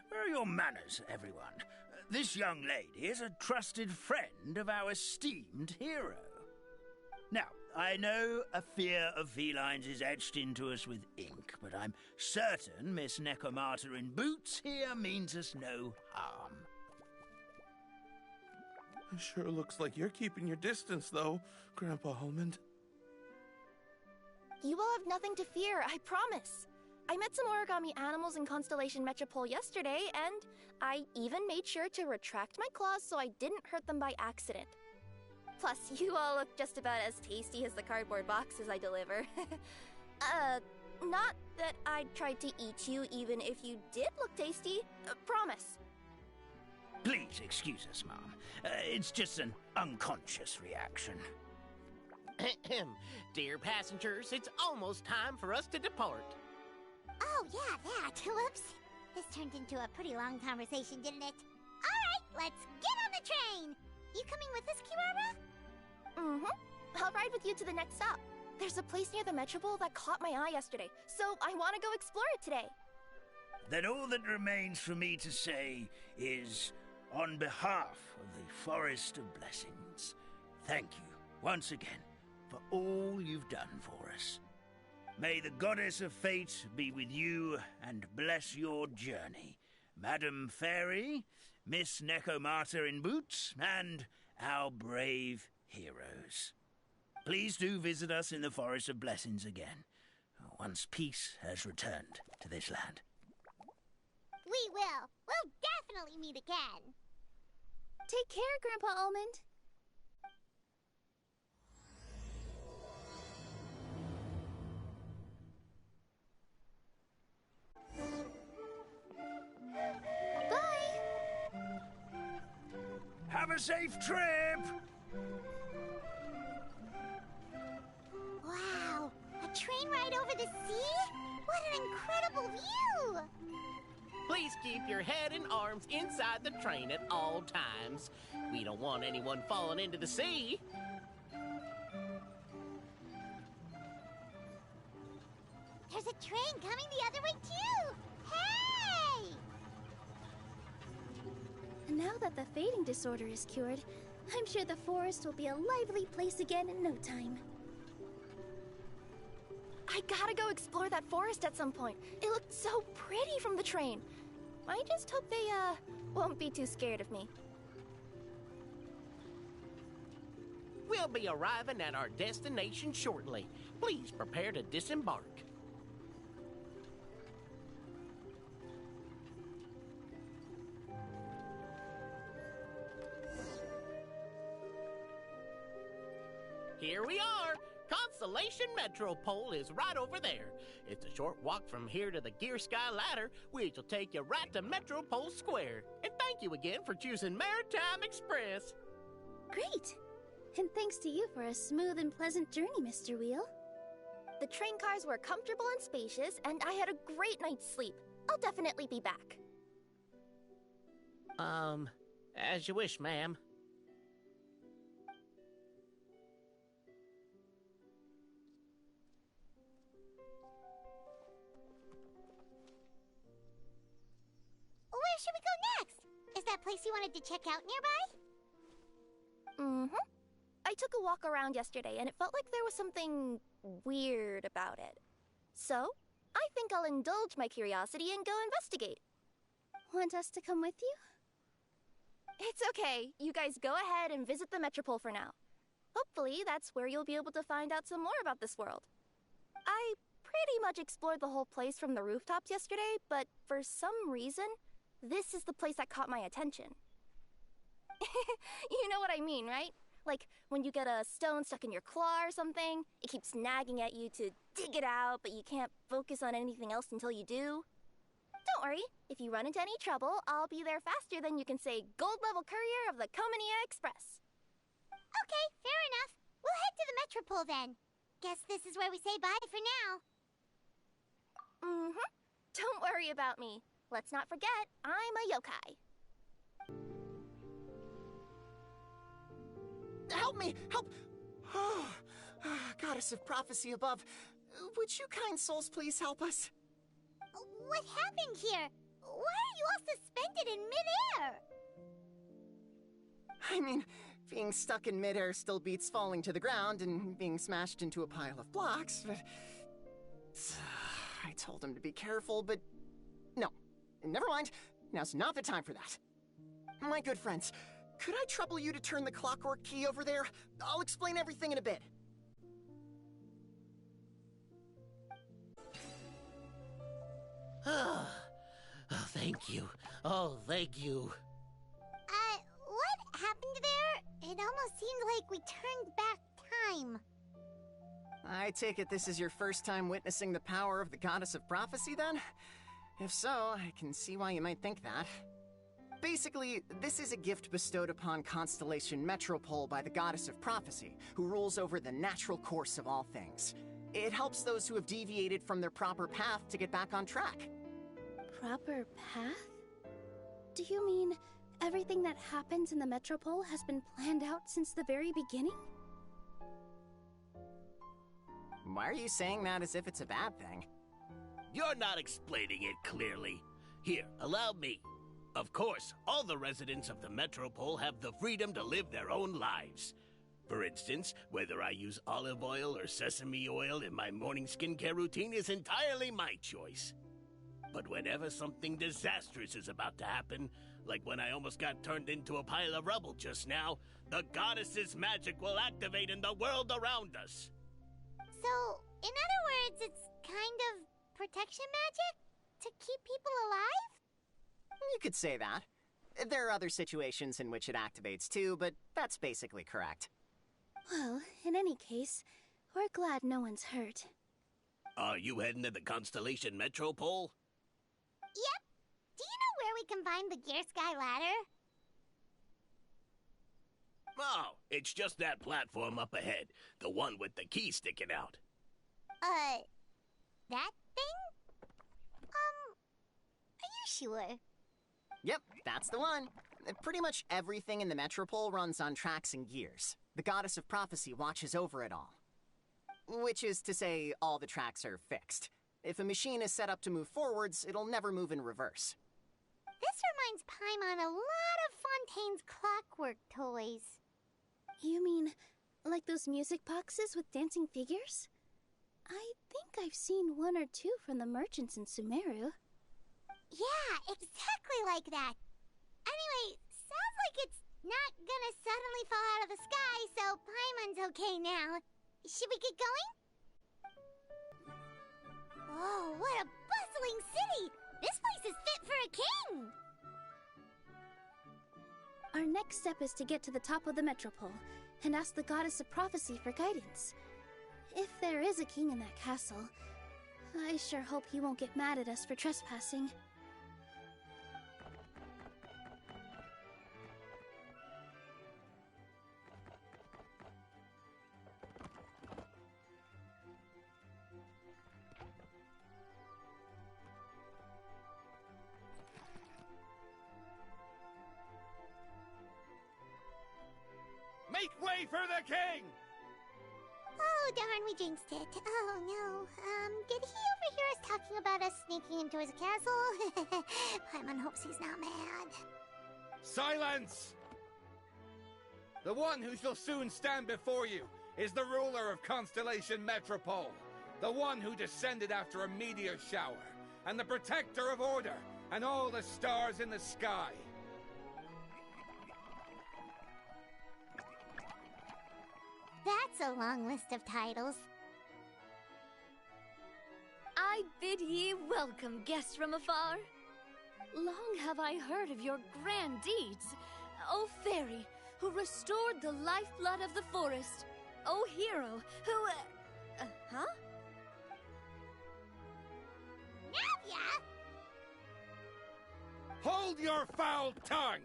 S4: Where are your manners, everyone? This young lady is a trusted friend of our esteemed hero. Now, I know a fear of felines is etched into us with ink, but I'm certain Miss Nekomata in boots here means us no harm.
S2: It sure looks like you're keeping your distance, though, Grandpa Almond.
S10: You will have nothing to fear, I promise. I met some origami animals in Constellation Metropole yesterday, and I even made sure to retract my claws so I didn't hurt them by accident. Plus, you all look just about as tasty as the cardboard boxes I deliver. Not that I'd try to eat you even if you did look tasty. Promise.
S4: Please excuse us, Mom. It's just an unconscious reaction.
S9: Dear passengers, it's almost time for us to depart.
S1: Oh, yeah, that. Whoops. This turned into a pretty long conversation, didn't it? All right, let's get on the train. You coming with us, Kirara?
S10: Mm-hmm. I'll ride with you to the next stop. There's a place near the Metropole that caught my eye yesterday, so I want to go explore it today.
S4: Then all that remains for me to say is, on behalf of the Forest of Blessings, thank you once again for all you've done for us. May the Goddess of Fate be with you and bless your journey, Madam Fairy, Miss Nekomata in boots, and our brave heroes. Please do visit us in the Forest of Blessings again, once peace has returned to this land.
S1: We will. We'll definitely meet again.
S5: Take care, Grandpa Almond.
S1: Bye!
S4: Have a safe trip!
S1: Wow, a train ride over the sea? What an incredible view!
S9: Please keep your head and arms inside the train at all times. We don't want anyone falling into the sea.
S1: There's a train coming the other way, too! Hey!
S5: Now that the fading disorder is cured, I'm sure the forest will be a lively place again in no time.
S10: I gotta go explore that forest at some point. It looked so pretty from the train. I just hope they, won't be too scared of me.
S9: We'll be arriving at our destination shortly. Please prepare to disembark. Here we are. Constellation Metropole is right over there. It's a short walk from here to the Gear Sky Ladder, which will take you right to Metropole Square. And thank you again for choosing Maritime Express.
S5: Great! And thanks to you for a smooth and pleasant journey, Mr. Wheel.
S10: The train cars were comfortable and spacious, and I had a great night's sleep. I'll definitely be back.
S9: As you wish, ma'am.
S1: Where should we go next? Is that place you wanted to check out nearby?
S10: Mm-hmm. I took a walk around yesterday, and it felt like there was something weird about it. So, I think I'll indulge my curiosity and go investigate. Want us to come with you? It's okay. You guys go ahead and visit the Metropole for now. Hopefully, that's where you'll be able to find out some more about this world. I pretty much explored the whole place from the rooftops yesterday, but for some reason, this is the place that caught my attention. You know what I mean, right? Like, when you get a stone stuck in your claw or something, it keeps nagging at you to dig it out, but you can't focus on anything else until you do. Don't worry, if you run into any trouble, I'll be there faster than you can say gold-level courier of the Komania Express.
S1: Okay, fair enough. We'll head to the Metropole then. Guess this is where we say bye for now.
S10: Mm-hmm. Don't worry about me. Let's not forget, I'm a yokai.
S6: Help me! Help! Goddess of prophecy above, would you kind souls please help us?
S1: What happened here? Why are you all suspended in midair?
S6: I mean, being stuck in midair still beats falling to the ground and being smashed into a pile of blocks, but... I told him to be careful, but... No. Never mind. Now's not the time for that. My good friends, could I trouble you to turn the clockwork key over there? I'll explain everything in a bit.
S9: Oh, thank you. Oh, thank you.
S1: What happened there? It almost seemed like we turned back time.
S6: I take it this is your first time witnessing the power of the Goddess of Prophecy, then? If so, I can see why you might think that. Basically, this is a gift bestowed upon Constellation Metropole by the Goddess of Prophecy, who rules over the natural course of all things. It helps those who have deviated from their proper path to get back on track.
S5: Proper path? Do you mean everything that happens in the Metropole has been planned out since the very beginning?
S6: Why are you saying that as if it's a bad thing?
S9: You're not explaining it clearly. Here, allow me. Of course, all the residents of the Metropole have the freedom to live their own lives. For instance, whether I use olive oil or sesame oil in my morning skincare routine is entirely my choice. But whenever something disastrous is about to happen, like when I almost got turned into a pile of rubble just now, the goddess's magic will activate in the world around us.
S1: So, in other words, it's kind of protection magic? To keep people alive?
S6: You could say that. There are other situations in which it activates too, but that's basically correct.
S5: Well, in any case, we're glad no one's hurt.
S9: Are you heading to the Constellation Metropole?
S1: Yep. Do you know where we can find the Gear Sky Ladder?
S9: Oh, it's just that platform up ahead. The one with the key sticking out.
S1: That thing? Are you sure?
S6: Yep, that's the one. Pretty much everything in the Metropole runs on tracks and gears. The Goddess of Prophecy watches over it all. Which is to say, all the tracks are fixed. If a machine is set up to move forwards, it'll never move in reverse.
S1: This reminds Paimon a lot of Fontaine's clockwork toys.
S5: You mean, like those music boxes with dancing figures? I think I've seen one or two from the merchants in Sumeru.
S1: Yeah, exactly like that. Anyway, sounds like it's not gonna suddenly fall out of the sky, so Paimon's okay now. Should we get going? Oh, what a bustling city! This place is fit for a king!
S5: Our next step is to get to the top of the Metropole and ask the Goddess of Prophecy for guidance. If there is a king in that castle, I sure hope he won't get mad at us for trespassing.
S3: Ready for the king!
S1: Oh, darn, we jinxed it. Oh, no. Did he overhear us talking about us sneaking into his castle? Paimon hopes he's not mad.
S3: Silence! The one who shall soon stand before you is the ruler of Constellation Metropole, the one who descended after a meteor shower, and the protector of order and all the stars in the sky.
S1: That's a long list of titles.
S11: I bid ye welcome, guests from afar. Long have I heard of your grand deeds, O fairy, who restored the lifeblood of the forest, O hero, who... huh?
S1: Navia!
S3: Hold your foul tongue!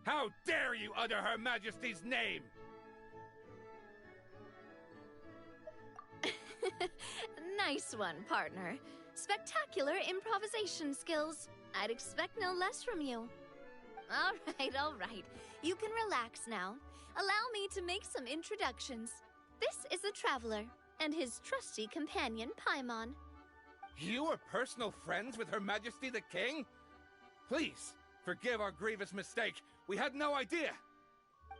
S3: How dare you utter Her Majesty's name?
S11: Nice one, partner. Spectacular improvisation skills. I'd expect no less from you. All right. You can relax now. Allow me to make some introductions. This is the Traveler, and his trusty companion, Paimon.
S3: You are personal friends with Her Majesty the King? Please, forgive our grievous mistake. We had no idea.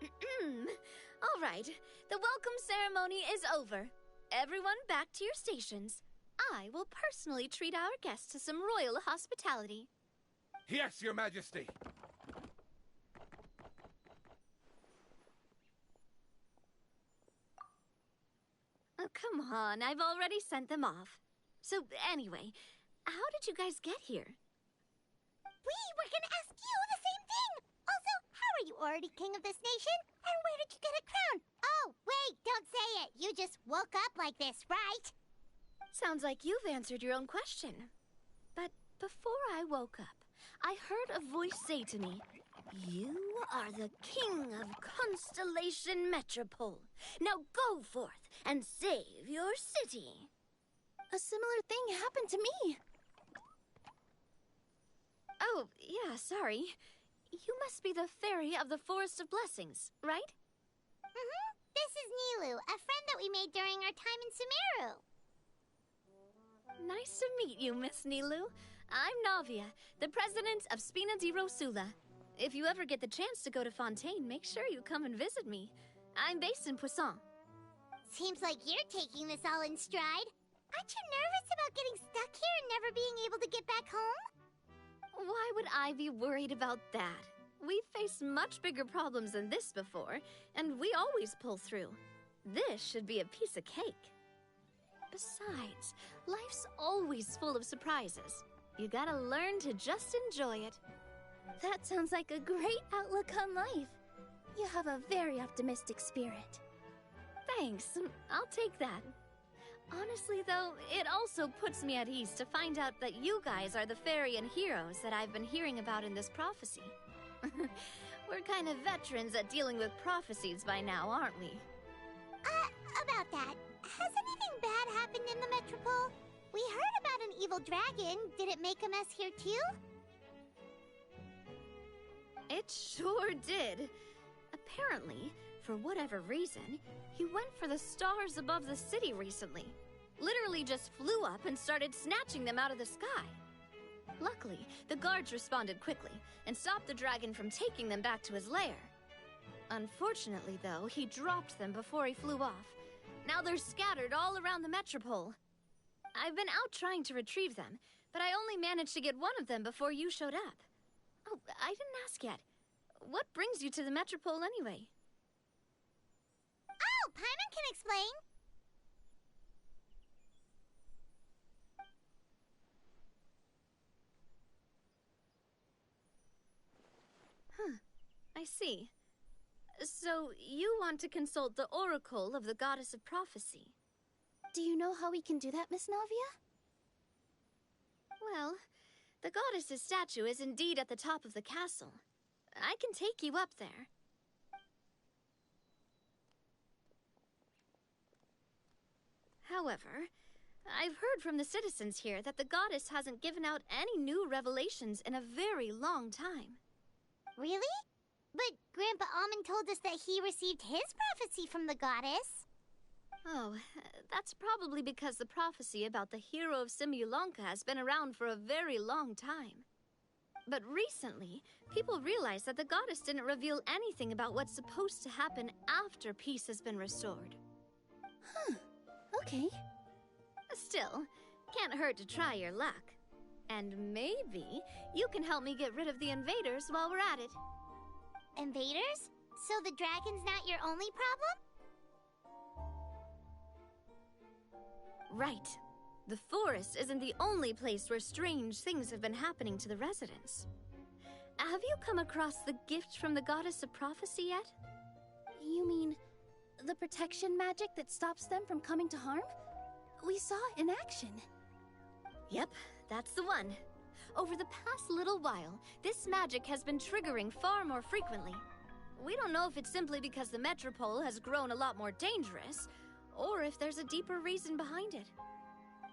S11: All right. The welcome ceremony is over. Everyone back to your stations. I will personally treat our guests to some royal hospitality.
S3: Yes, Your Majesty.
S11: Oh, come on. I've already sent them off. So, anyway, how did you guys get here?
S1: We were gonna ask you the same thing! Also, how are you already king of this nation? And where did you get a crown? Oh, wait, don't say it! You just woke up like this, right?
S11: Sounds like you've answered your own question. But before I woke up, I heard a voice say to me, "You are the king of Constellation Metropole. Now go forth and save your city."
S5: A similar thing happened to me.
S11: Oh, yeah, sorry. You must be the fairy of the Forest of Blessings, right?
S1: Mm-hmm. This is Nilu, a friend that we made during our time in Sumeru.
S11: Nice to meet you, Miss Nilu. I'm Navia, the president of Spina di Rosula. If you ever get the chance to go to Fontaine, make sure you come and visit me. I'm based in Poisson.
S1: Seems like you're taking this all in stride. Aren't you nervous about getting stuck here and never being able to get back home?
S11: Why would I be worried about that? We've faced much bigger problems than this before, and we always pull through. This should be a piece of cake. Besides, life's always full of surprises. You gotta learn to just enjoy it.
S5: That sounds like a great outlook on life. You have a very optimistic spirit.
S11: Thanks, I'll take that. Honestly, though, it also puts me at ease to find out that you guys are the fairy and heroes that I've been hearing about in this prophecy. We're kind of veterans at dealing with prophecies by now, aren't we?
S1: About that, has anything bad happened in the Metropole? We heard about an evil dragon. Did it make a mess here too?
S11: It sure did. Apparently, for whatever reason, he went for the stars above the city recently. Literally just flew up and started snatching them out of the sky. Luckily, the guards responded quickly and stopped the dragon from taking them back to his lair. Unfortunately, though, he dropped them before he flew off. Now they're scattered all around the Metropole. I've been out trying to retrieve them, but I only managed to get one of them before you showed up. Oh, I didn't ask yet. What brings you to the Metropole anyway?
S1: Oh, Paimon can explain.
S11: I see. So, you want to consult the Oracle of the Goddess of Prophecy?
S5: Do you know how we can do that, Miss Navia?
S11: Well, the goddess's statue is indeed at the top of the castle. I can take you up there. However, I've heard from the citizens here that the goddess hasn't given out any new revelations in a very long time.
S1: Really? But Grandpa Almond told us that he received his prophecy from the goddess.
S11: Oh, that's probably because the prophecy about the hero of Simulunka has been around for a very long time. But recently, people realized that the goddess didn't reveal anything about what's supposed to happen after peace has been restored.
S5: Huh. Okay.
S11: Still, can't hurt to try your luck. And maybe you can help me get rid of the invaders while we're at it.
S1: Invaders? So the dragon's not your only problem?
S11: Right. The forest isn't the only place where strange things have been happening to the residents. Have you come across the gift from the goddess of prophecy yet?
S5: You mean the protection magic that stops them from coming to harm? We saw it in action.
S11: Yep, that's the one. Over the past little while, this magic has been triggering far more frequently. We don't know if it's simply because the metropole has grown a lot more dangerous, or if there's a deeper reason behind it.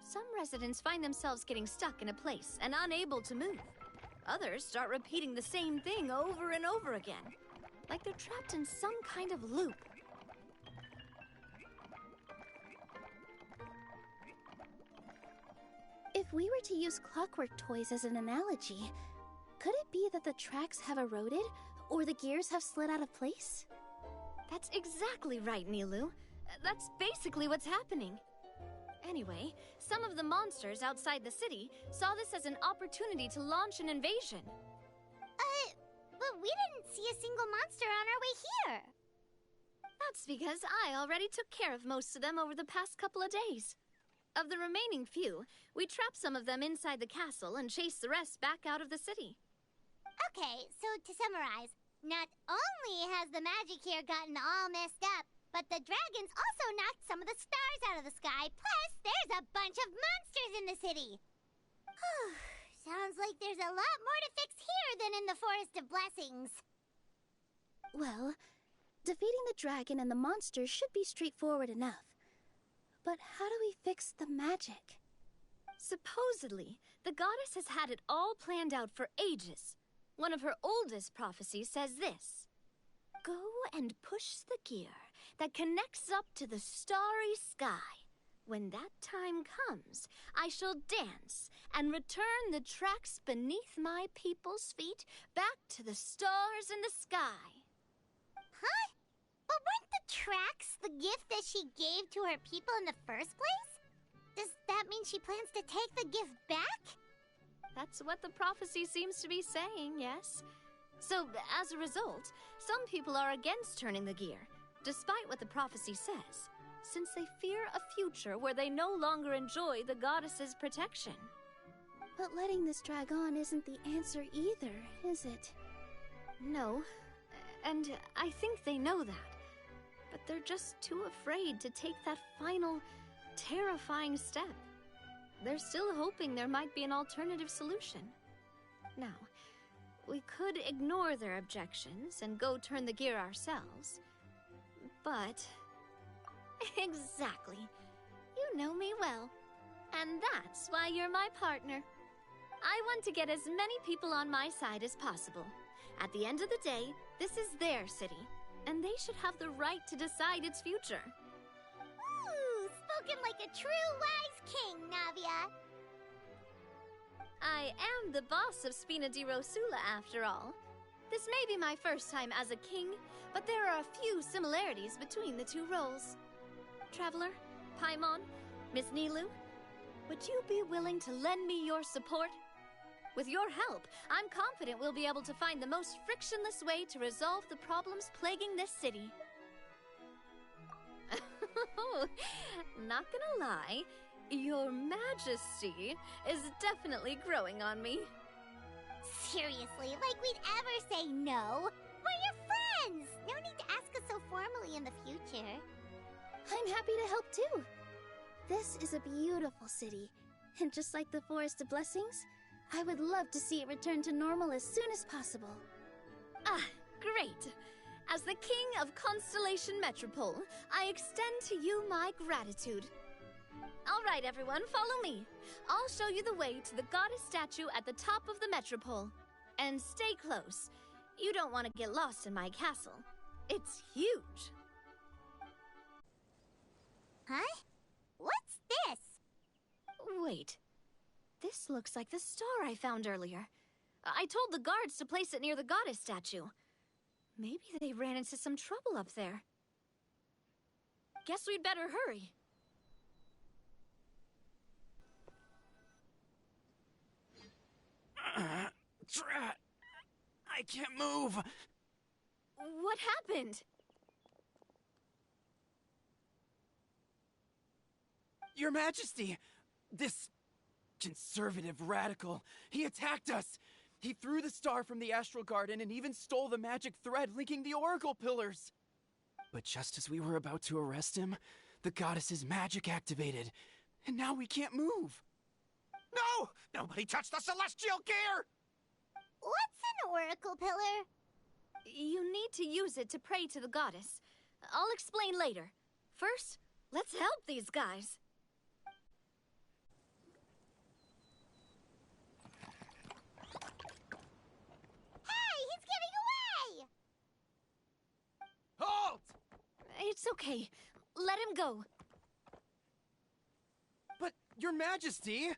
S11: Some residents find themselves getting stuck in a place and unable to move. Others start repeating the same thing over and over again, like they're trapped in some kind of loop.
S5: If we were to use clockwork toys as an analogy, could it be that the tracks have eroded, or the gears have slid out of place?
S11: That's exactly right, Nilu. That's basically what's happening. Anyway, some of the monsters outside the city saw this as an opportunity to launch an invasion.
S1: But we didn't see a single monster on our way here.
S11: That's because I already took care of most of them over the past couple of days. Of the remaining few, we trapped some of them inside the castle and chased the rest back out of the city.
S1: Okay, so to summarize, not only has the magic here gotten all messed up, but the dragons also knocked some of the stars out of the sky, plus there's a bunch of monsters in the city. Sounds like there's a lot more to fix here than in the Forest of Blessings.
S5: Well, defeating the dragon and the monsters should be straightforward enough. But how do we fix the magic?
S11: Supposedly, the goddess has had it all planned out for ages. One of her oldest prophecies says this: "Go and push the gear that connects up to the starry sky. When that time comes, I shall dance and return the tracks beneath my people's feet back to the stars in the sky."
S1: Huh? But weren't the tracks the gift that she gave to her people in the first place? Does that mean she plans to take the gift back?
S11: That's what the prophecy seems to be saying, yes. So, as a result, some people are against turning the gear, despite what the prophecy says, since they fear a future where they no longer enjoy the goddess's protection.
S5: But letting this drag on isn't the answer either, is it?
S11: No, and I think they know that. But they're just too afraid to take that final, terrifying step. They're still hoping there might be an alternative solution. Now, we could ignore their objections and go turn the gear ourselves. But... Exactly. You know me well. And that's why you're my partner. I want to get as many people on my side as possible. At the end of the day, this is their city, and they should have the right to decide its future.
S1: Ooh, spoken like a true wise king, Navia.
S11: I am the boss of Spina di Rosula, after all. This may be my first time as a king, but there are a few similarities between the two roles. Traveler, Paimon, Miss Nilu, would you be willing to lend me your support? With your help, I'm confident we'll be able to find the most frictionless way to resolve the problems plaguing this city. Not gonna lie, Your Majesty is definitely growing on me.
S1: Seriously, like we'd ever say no? We're your friends! No need to ask us so formally in the future.
S5: I'm happy to help too. This is a beautiful city, and just like the Forest of Blessings, I would love to see it return to normal as soon as possible.
S11: Ah, great. As the King of Constellation Metropole, I extend to you my gratitude. All right, everyone, follow me. I'll show you the way to the goddess statue at the top of the Metropole. And stay close. You don't want to get lost in my castle. It's huge.
S1: Huh? What's this?
S11: Wait. This looks like the star I found earlier. I told the guards to place it near the goddess statue. Maybe they ran into some trouble up there. Guess we'd better hurry.
S3: Drat! I can't move!
S11: What happened?
S3: Your Majesty! This conservative radical, he attacked us! He threw the star from the Astral Garden and even stole the magic thread linking the Oracle Pillars! But just as we were about to arrest him, the goddess's magic activated, and now we can't move!
S2: No! Nobody touch the celestial gear!
S1: What's an oracle pillar?
S11: You need to use it to pray to the goddess. I'll explain later. First, let's help these guys.
S1: Hey, he's getting away!
S3: Halt!
S11: It's okay. Let him go.
S3: But, Your Majesty!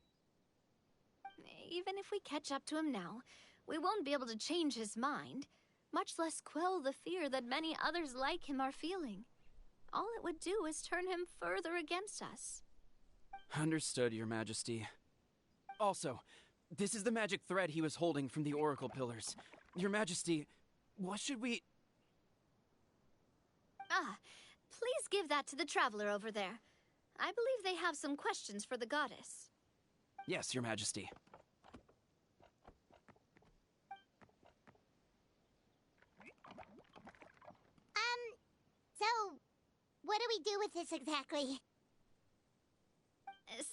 S11: Even if we catch up to him now, we won't be able to change his mind, much less quell the fear that many others like him are feeling. All it would do is turn him further against us.
S3: Understood, Your Majesty. Also, this is the magic thread he was holding from the Oracle Pillars. Your Majesty, what should we...
S11: Ah, please give that to the traveler over there. I believe they have some questions for the goddess.
S3: Yes, Your Majesty.
S1: So, what do we do with this exactly?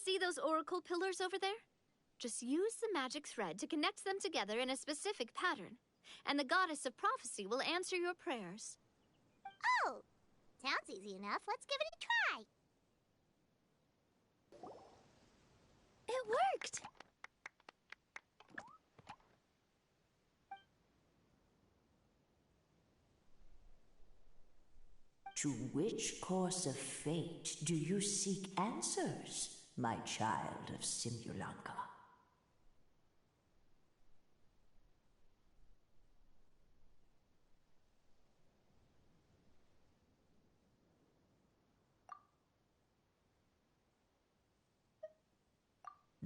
S11: See those oracle pillars over there? Just use the magic thread to connect them together in a specific pattern, and the goddess of prophecy will answer your prayers.
S1: Oh, sounds easy enough. Let's give it a try.
S5: It worked!
S12: To which course of fate do you seek answers, my child of Simulunka?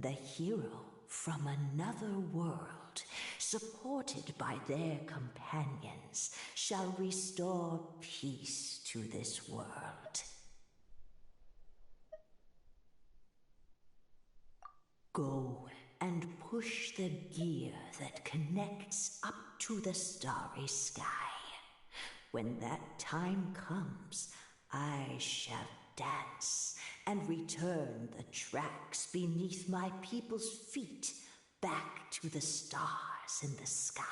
S12: The hero from another world, supported by their companions, shall restore peace to this world. Go and push the gear that connects up to the starry sky. When that time comes, I shall dance and return the tracks beneath my people's feet back to the stars in the sky.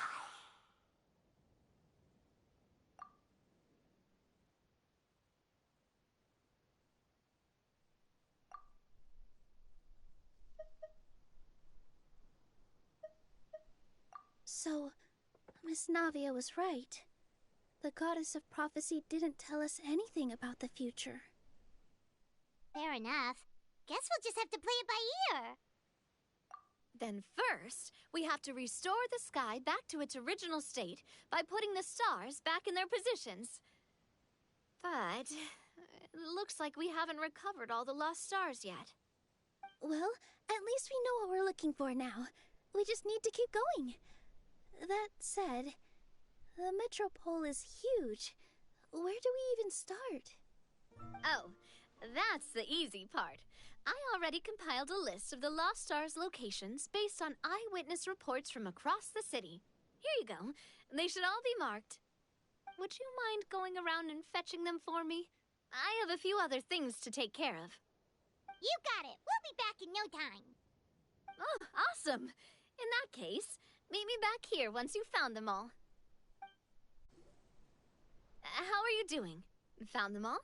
S5: So, Miss Navia was right. The goddess of prophecy didn't tell us anything about the future.
S1: Fair enough. Guess we'll just have to play it by ear.
S11: Then first, we have to restore the sky back to its original state by putting the stars back in their positions. But it looks like we haven't recovered all the lost stars yet.
S5: Well, at least we know what we're looking for now. We just need to keep going. That said, the metropole is huge. Where do we even start?
S11: Oh, that's the easy part. I already compiled a list of the Lost Stars locations based on eyewitness reports from across the city. Here you go. They should all be marked. Would you mind going around and fetching them for me? I have a few other things to take care of.
S1: You got it. We'll be back in no time.
S11: Oh, awesome. In that case, meet me back here once you've found them all. How are you doing? Found them all?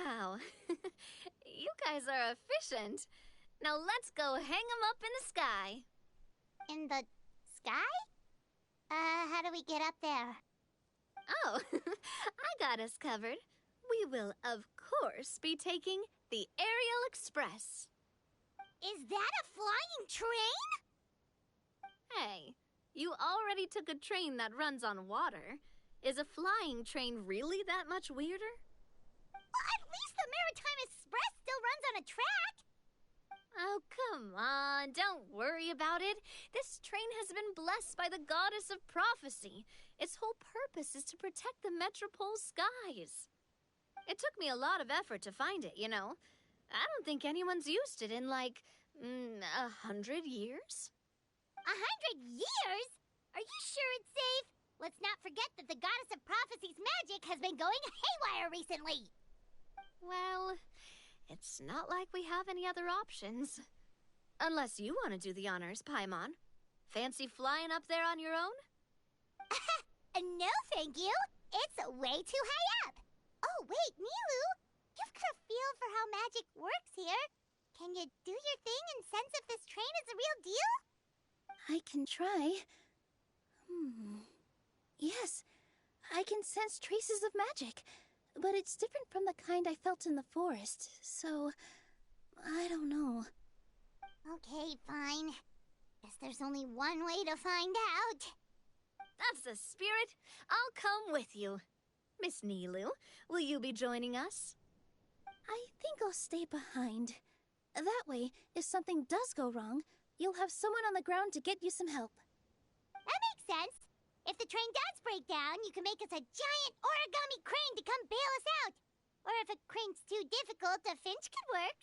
S11: Wow. You guys are efficient. Now let's go hang them up in the sky.
S1: In the sky? How do we get up there?
S11: Oh, I got us covered. We will, of course, be taking the Aerial Express.
S1: Is that a flying train?
S11: Hey, you already took a train that runs on water. Is a flying train really that much weirder?
S1: Well, at least the Maritime Express still runs on a track.
S11: Oh, come on, don't worry about it. This train has been blessed by the goddess of prophecy. Its whole purpose is to protect the Metropole skies. It took me a lot of effort to find it, you know. I don't think anyone's used it in, like, 100 years?
S1: 100 years? Are you sure it's safe? Let's not forget that the goddess of prophecy's magic has been going haywire recently.
S11: Well, it's not like we have any other options. Unless you want to do the honors, Paimon. Fancy flying up there on your own?
S1: No, thank you. It's way too high up. Oh, wait, Nilu. You've got a feel for how magic works here. Can you do your thing and sense if this train is the real deal?
S5: I can try. Yes, I can sense traces of magic, but it's different from the kind I felt in the forest, so I don't know.
S1: Okay, fine. Guess there's only one way to find out.
S11: That's the spirit. I'll come with you. Miss Nilu, will you be joining us?
S5: I think I'll stay behind. That way, if something does go wrong, you'll have someone on the ground to get you some help.
S1: That makes sense. If the train does break down, you can make us a giant origami crane to come bail us out. Or if a crane's too difficult, a finch could work.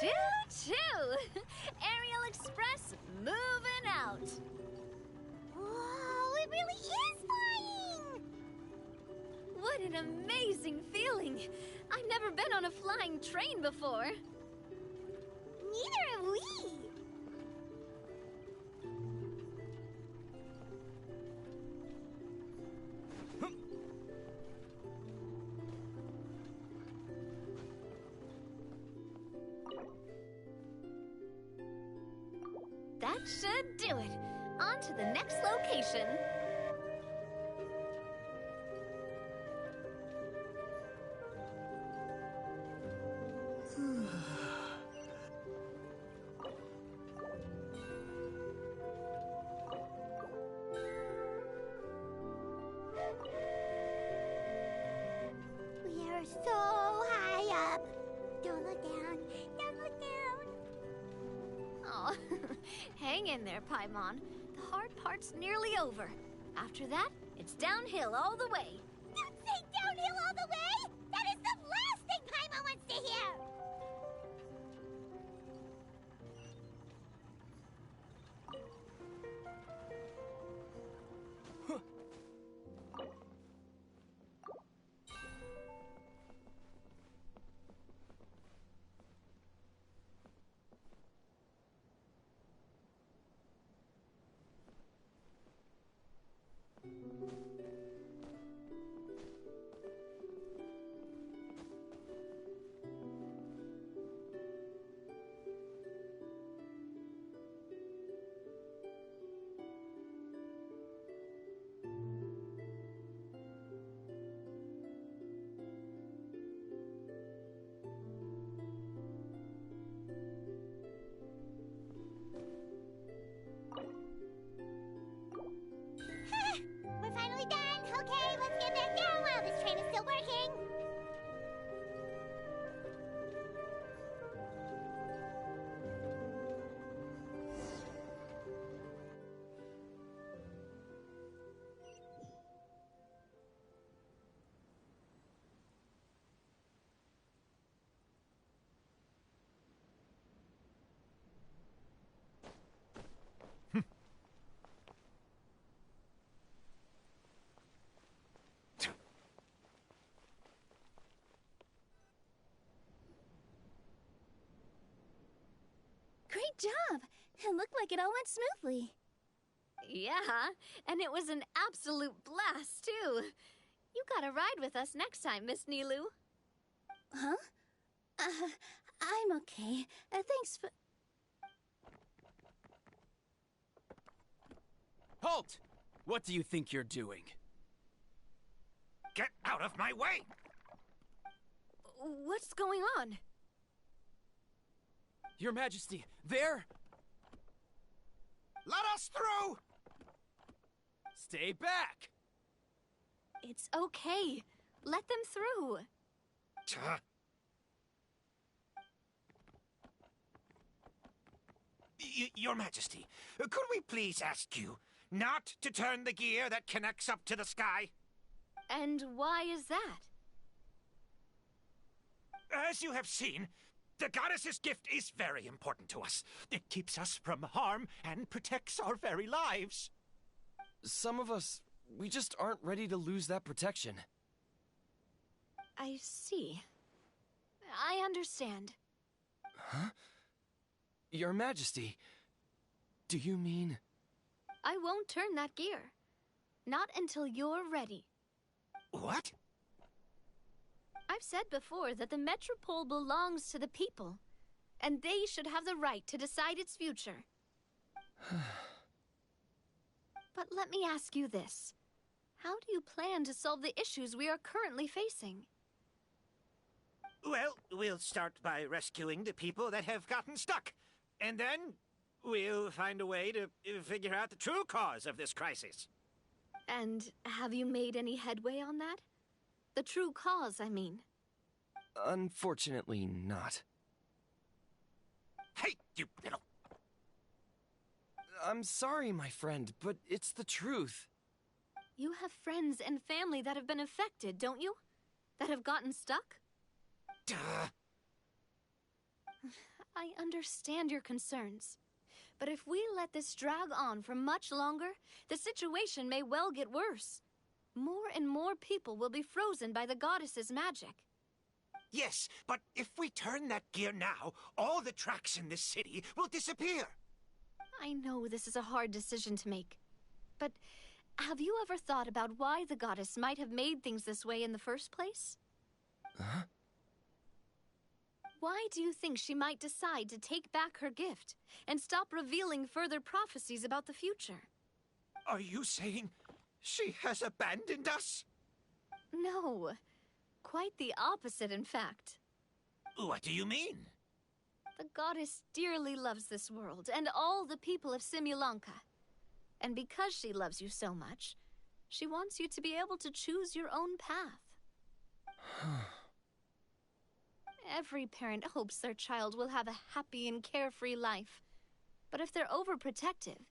S11: Choo-choo! Aerial Express moving out.
S1: Whoa, it really is flying!
S11: What an amazing feeling! I've never been on a flying train before.
S1: Neither have we.
S11: That should do it. On to the next location.
S1: We are so high up. Don't look down. Don't look down.
S11: Oh, hang in there, Paimon. The hard part's nearly over. After that, it's downhill all the way.
S1: Don't say downhill all the way! That is the last thing Paimon wants to hear! We're finally done. Okay, let's get back down while this train is still working.
S5: Great job! It looked like it all went smoothly.
S11: Yeah, and it was an absolute blast, too. You gotta ride with us next time, Miss Nilu.
S5: Huh? I'm okay. Thanks for...
S13: Halt! What do you think you're doing?
S4: Get out of my way!
S11: What's going on?
S13: Your Majesty, there!
S4: Let us through!
S13: Stay back!
S11: It's okay. Let them through.
S4: Your Majesty, could we please ask you not to turn the gear that connects up to the sky?
S11: And why is that?
S4: As you have seen, the goddess's gift is very important to us. It keeps us from harm and protects our very lives.
S13: Some of us, we just aren't ready to lose that protection.
S11: I see. I understand.
S13: Huh? Your Majesty, do you mean...
S11: I won't turn that gear. Not until you're ready.
S4: What?
S11: I've said before that the Metropole belongs to the people, and they should have the right to decide its future. But let me ask you this. How do you plan to solve the issues we are currently facing?
S4: Well, we'll start by rescuing the people that have gotten stuck. And then we'll find a way to figure out the true cause of this crisis.
S11: And have you made any headway on that? The true cause, I mean.
S13: Unfortunately not.
S4: Hey, you little...
S13: I'm sorry, my friend, but it's the truth.
S11: You have friends and family that have been affected, don't you? That have gotten stuck?
S4: Duh.
S11: I understand your concerns. But if we let this drag on for much longer, the situation may well get worse. More and more people will be frozen by the goddess's magic.
S4: Yes, but if we turn that gear now, all the tracks in this city will disappear.
S11: I know this is a hard decision to make. But have you ever thought about why the goddess might have made things this way in the first place?
S13: Huh?
S11: Why do you think she might decide to take back her gift and stop revealing further prophecies about the future?
S4: Are you saying she has abandoned us?
S11: No. Quite the opposite, in fact.
S4: What do you mean?
S11: The goddess dearly loves this world and all the people of Simulunka. And because she loves you so much, she wants you to be able to choose your own path. Every parent hopes their child will have a happy and carefree life. But if they're overprotective,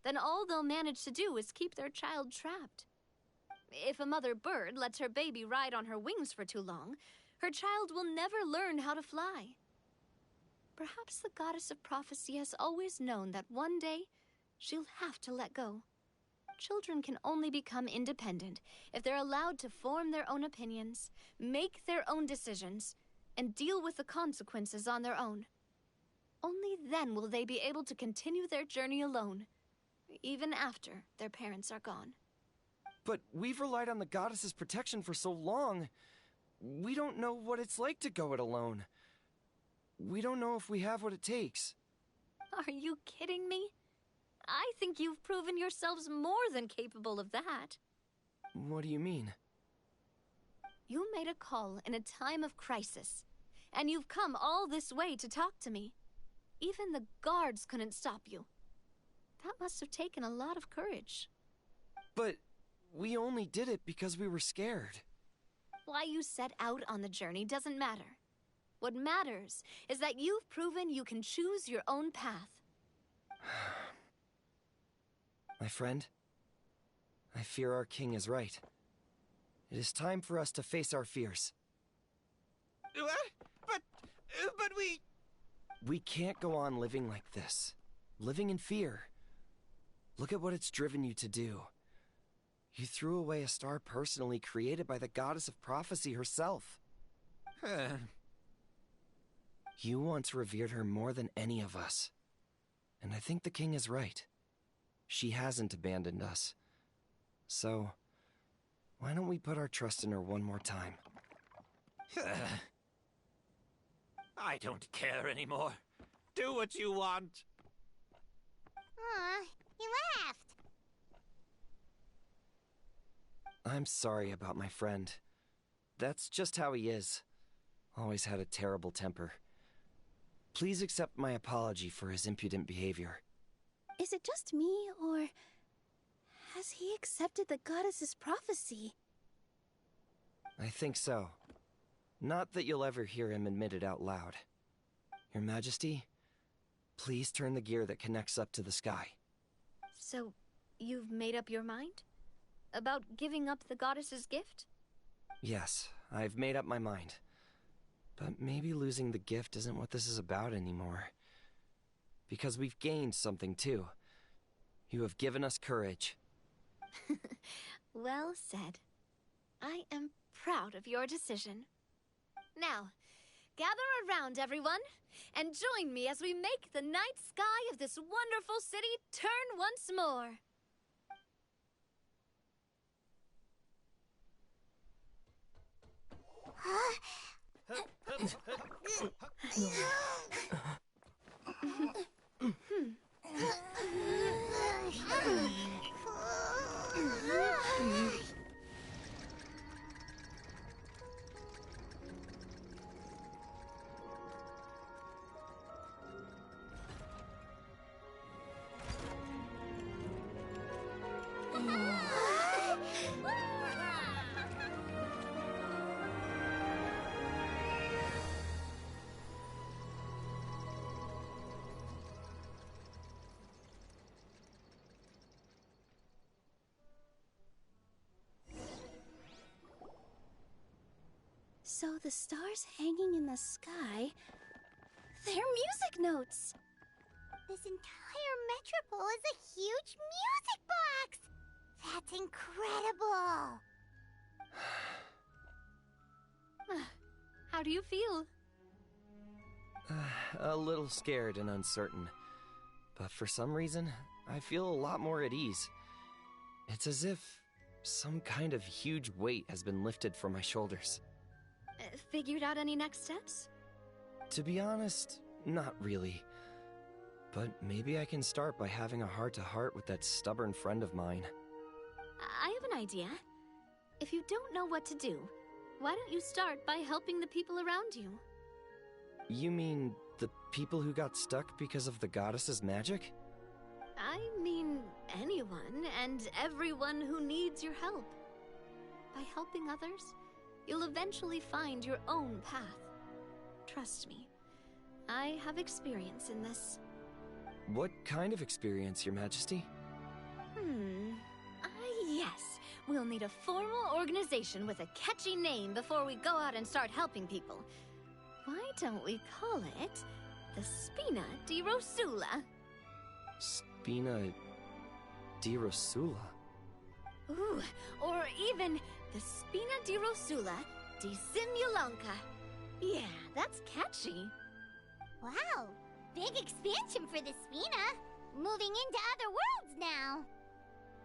S11: then all they'll manage to do is keep their child trapped. If a mother bird lets her baby ride on her wings for too long, her child will never learn how to fly. Perhaps the goddess of prophecy has always known that one day she'll have to let go. Children can only become independent if they're allowed to form their own opinions, make their own decisions, and deal with the consequences on their own. Only then will they be able to continue their journey alone, even after their parents are gone.
S13: But we've relied on the goddess's protection for so long. We don't know what it's like to go it alone. We don't know if we have what it takes.
S11: Are you kidding me? I think you've proven yourselves more than capable of that.
S13: What do you mean?
S11: You made a call in a time of crisis, and you've come all this way to talk to me. Even the guards couldn't stop you. That must have taken a lot of courage.
S13: But we only did it because we were scared.
S11: Why you set out on the journey doesn't matter. What matters is that you've proven you can choose your own path.
S13: My friend, I fear our king is right. It is time for us to face our fears.
S4: What? But we...
S13: We can't go on living like this. Living in fear. Look at what it's driven you to do. You threw away a star personally created by the goddess of prophecy herself. You once revered her more than any of us. And I think the king is right. she hasn't abandoned us. So, why don't we put our trust in her one more time?
S14: I don't care anymore. Do what you want.
S1: Aw, he laughed.
S13: I'm sorry about my friend. That's just how he is. Always had a terrible temper. Please accept my apology for his impudent behavior.
S5: Is it just me, or has he accepted the goddess's prophecy?
S13: I think so. Not that you'll ever hear him admit it out loud. Your Majesty, please turn the gear that connects up to the sky.
S11: So, you've made up your mind? About giving up the goddess's gift?
S13: Yes, I've made up my mind. But maybe losing the gift isn't what this is about anymore. Because we've gained something too. You have given us courage.
S11: Well said. I am proud of your decision. Now, gather around, everyone, and join me as we make the night sky of this wonderful city turn once more.
S5: So the stars hanging in the sky, they're music notes.
S1: This entire metropole is a huge music box! That's incredible!
S11: How do you feel?
S13: A little scared and uncertain. But for some reason, I feel a lot more at ease. It's as if some kind of huge weight has been lifted from my shoulders.
S11: Figured out any next steps?
S13: To be honest, not really. But maybe I can start by having a heart-to-heart with that stubborn friend of mine.
S11: I have an idea. If you don't know what to do, why don't you start by helping the people around you?
S13: You mean the people who got stuck because of the goddess's magic?
S11: I mean anyone and everyone who needs your help. By helping others, you'll eventually find your own path. Trust me, I have experience in this.
S13: What kind of experience, Your Majesty?
S11: Yes. We'll need a formal organization with a catchy name before we go out and start helping people. Why don't we call it the Spina di Rosula?
S13: Spina di Rosula?
S11: Ooh, or even the Spina di Rosula di Simulunka. Yeah, that's catchy.
S1: Wow, big expansion for the Spina. Moving into other worlds now.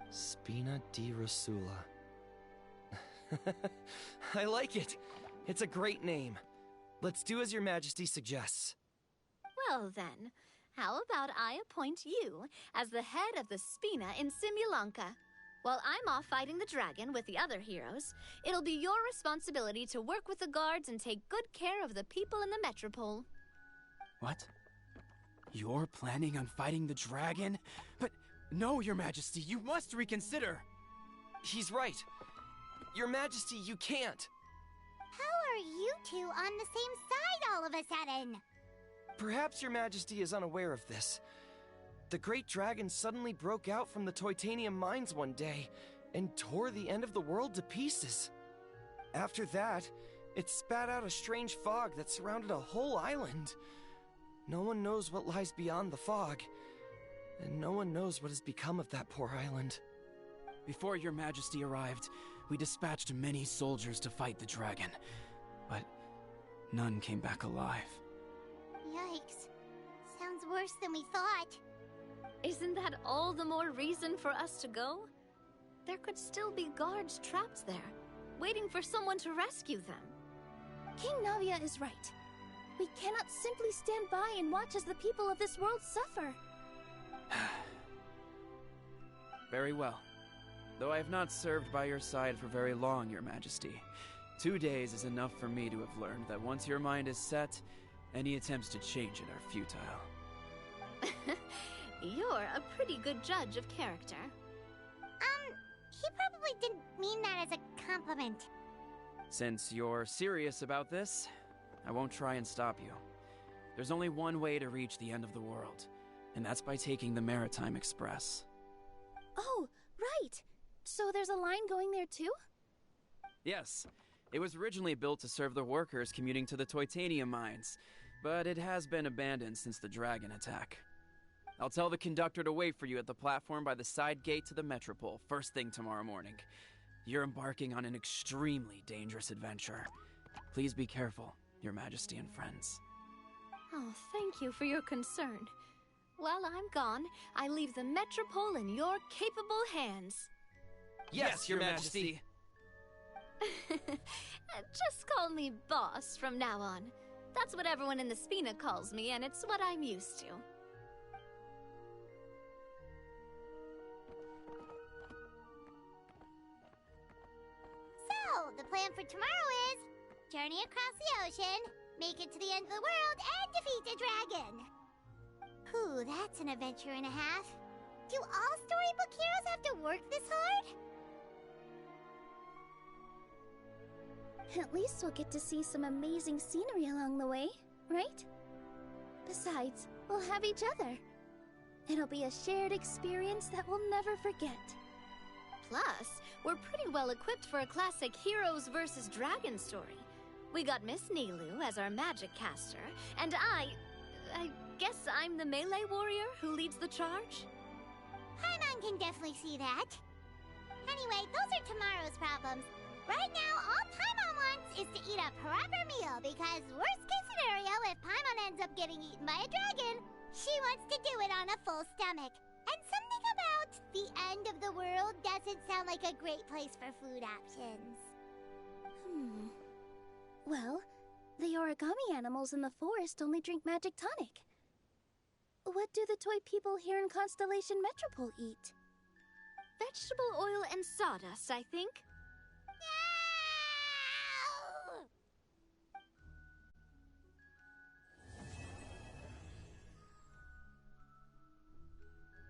S13: Spina di Rosula. I like it. It's a great name. Let's do as Your Majesty suggests.
S11: Well then, how about I appoint you as the head of the Spina in Simulunka? While I'm off fighting the dragon with the other heroes, it'll be your responsibility to work with the guards and take good care of the people in the metropole.
S15: What? You're planning on fighting the dragon? But no, Your Majesty, you must reconsider!
S13: He's right. Your Majesty, you can't.
S1: How are you two on the same side all of a sudden?
S13: Perhaps Your Majesty is unaware of this. The great dragon suddenly broke out from the Titanium mines one day and tore the end of the world to pieces. After that, it spat out a strange fog that surrounded a whole island. No one knows what lies beyond the fog, and no one knows what has become of that poor island.
S15: Before Your Majesty arrived, we dispatched many soldiers to fight the dragon, but none came back alive.
S1: Yikes. Sounds worse than we thought.
S11: Isn't that all the more reason for us to go? There could still be guards trapped there, waiting for someone to rescue them.
S5: King Navia is right. We cannot simply stand by and watch as the people of this world suffer.
S15: Very well. Though I have not served by your side for very long, Your Majesty. 2 days is enough for me to have learned that once your mind is set, any attempts to change it are futile.
S11: You're a pretty good judge of character.
S1: He probably didn't mean that as a compliment.
S15: Since you're serious about this, I won't try and stop you. There's only one way to reach the end of the world, and that's by taking the Maritime Express.
S5: Oh, right. So there's a line going there too?
S15: Yes. It was originally built to serve the workers commuting to the Titanium mines, but it has been abandoned since the dragon attack. I'll tell the conductor to wait for you at the platform by the side gate to the Metropole first thing tomorrow morning. You're embarking on an extremely dangerous adventure. Please be careful, Your Majesty and friends.
S11: Oh, thank you for your concern. While I'm gone, I leave the Metropole in your capable hands.
S15: Yes, Your Majesty!
S11: Just call me Boss from now on. That's what everyone in the Spina calls me, and it's what I'm used to.
S1: So, the plan for tomorrow is journey across the ocean, make it to the end of the world, and defeat a dragon. Whew, that's an adventure and a half. Do all storybook heroes have to work this hard?
S5: At least we'll get to see some amazing scenery along the way, right? Besides, we'll have each other. It'll be a shared experience that we'll never forget.
S11: Plus, we're pretty well equipped for a classic Heroes vs. Dragon story. We got Miss Nilu as our magic caster, and I guess I'm the melee warrior who leads the charge?
S1: Paimon can definitely see that. Anyway, those are tomorrow's problems. Right now, all Paimon wants is to eat a proper meal, because worst case scenario, if Paimon ends up getting eaten by a dragon, she wants to do it on a full stomach. And something about the end of the world doesn't sound like a great place for food options.
S5: Well, the origami animals in the forest only drink magic tonic. What do the toy people here in Constellation Metropole eat?
S11: Vegetable oil and sawdust, I think.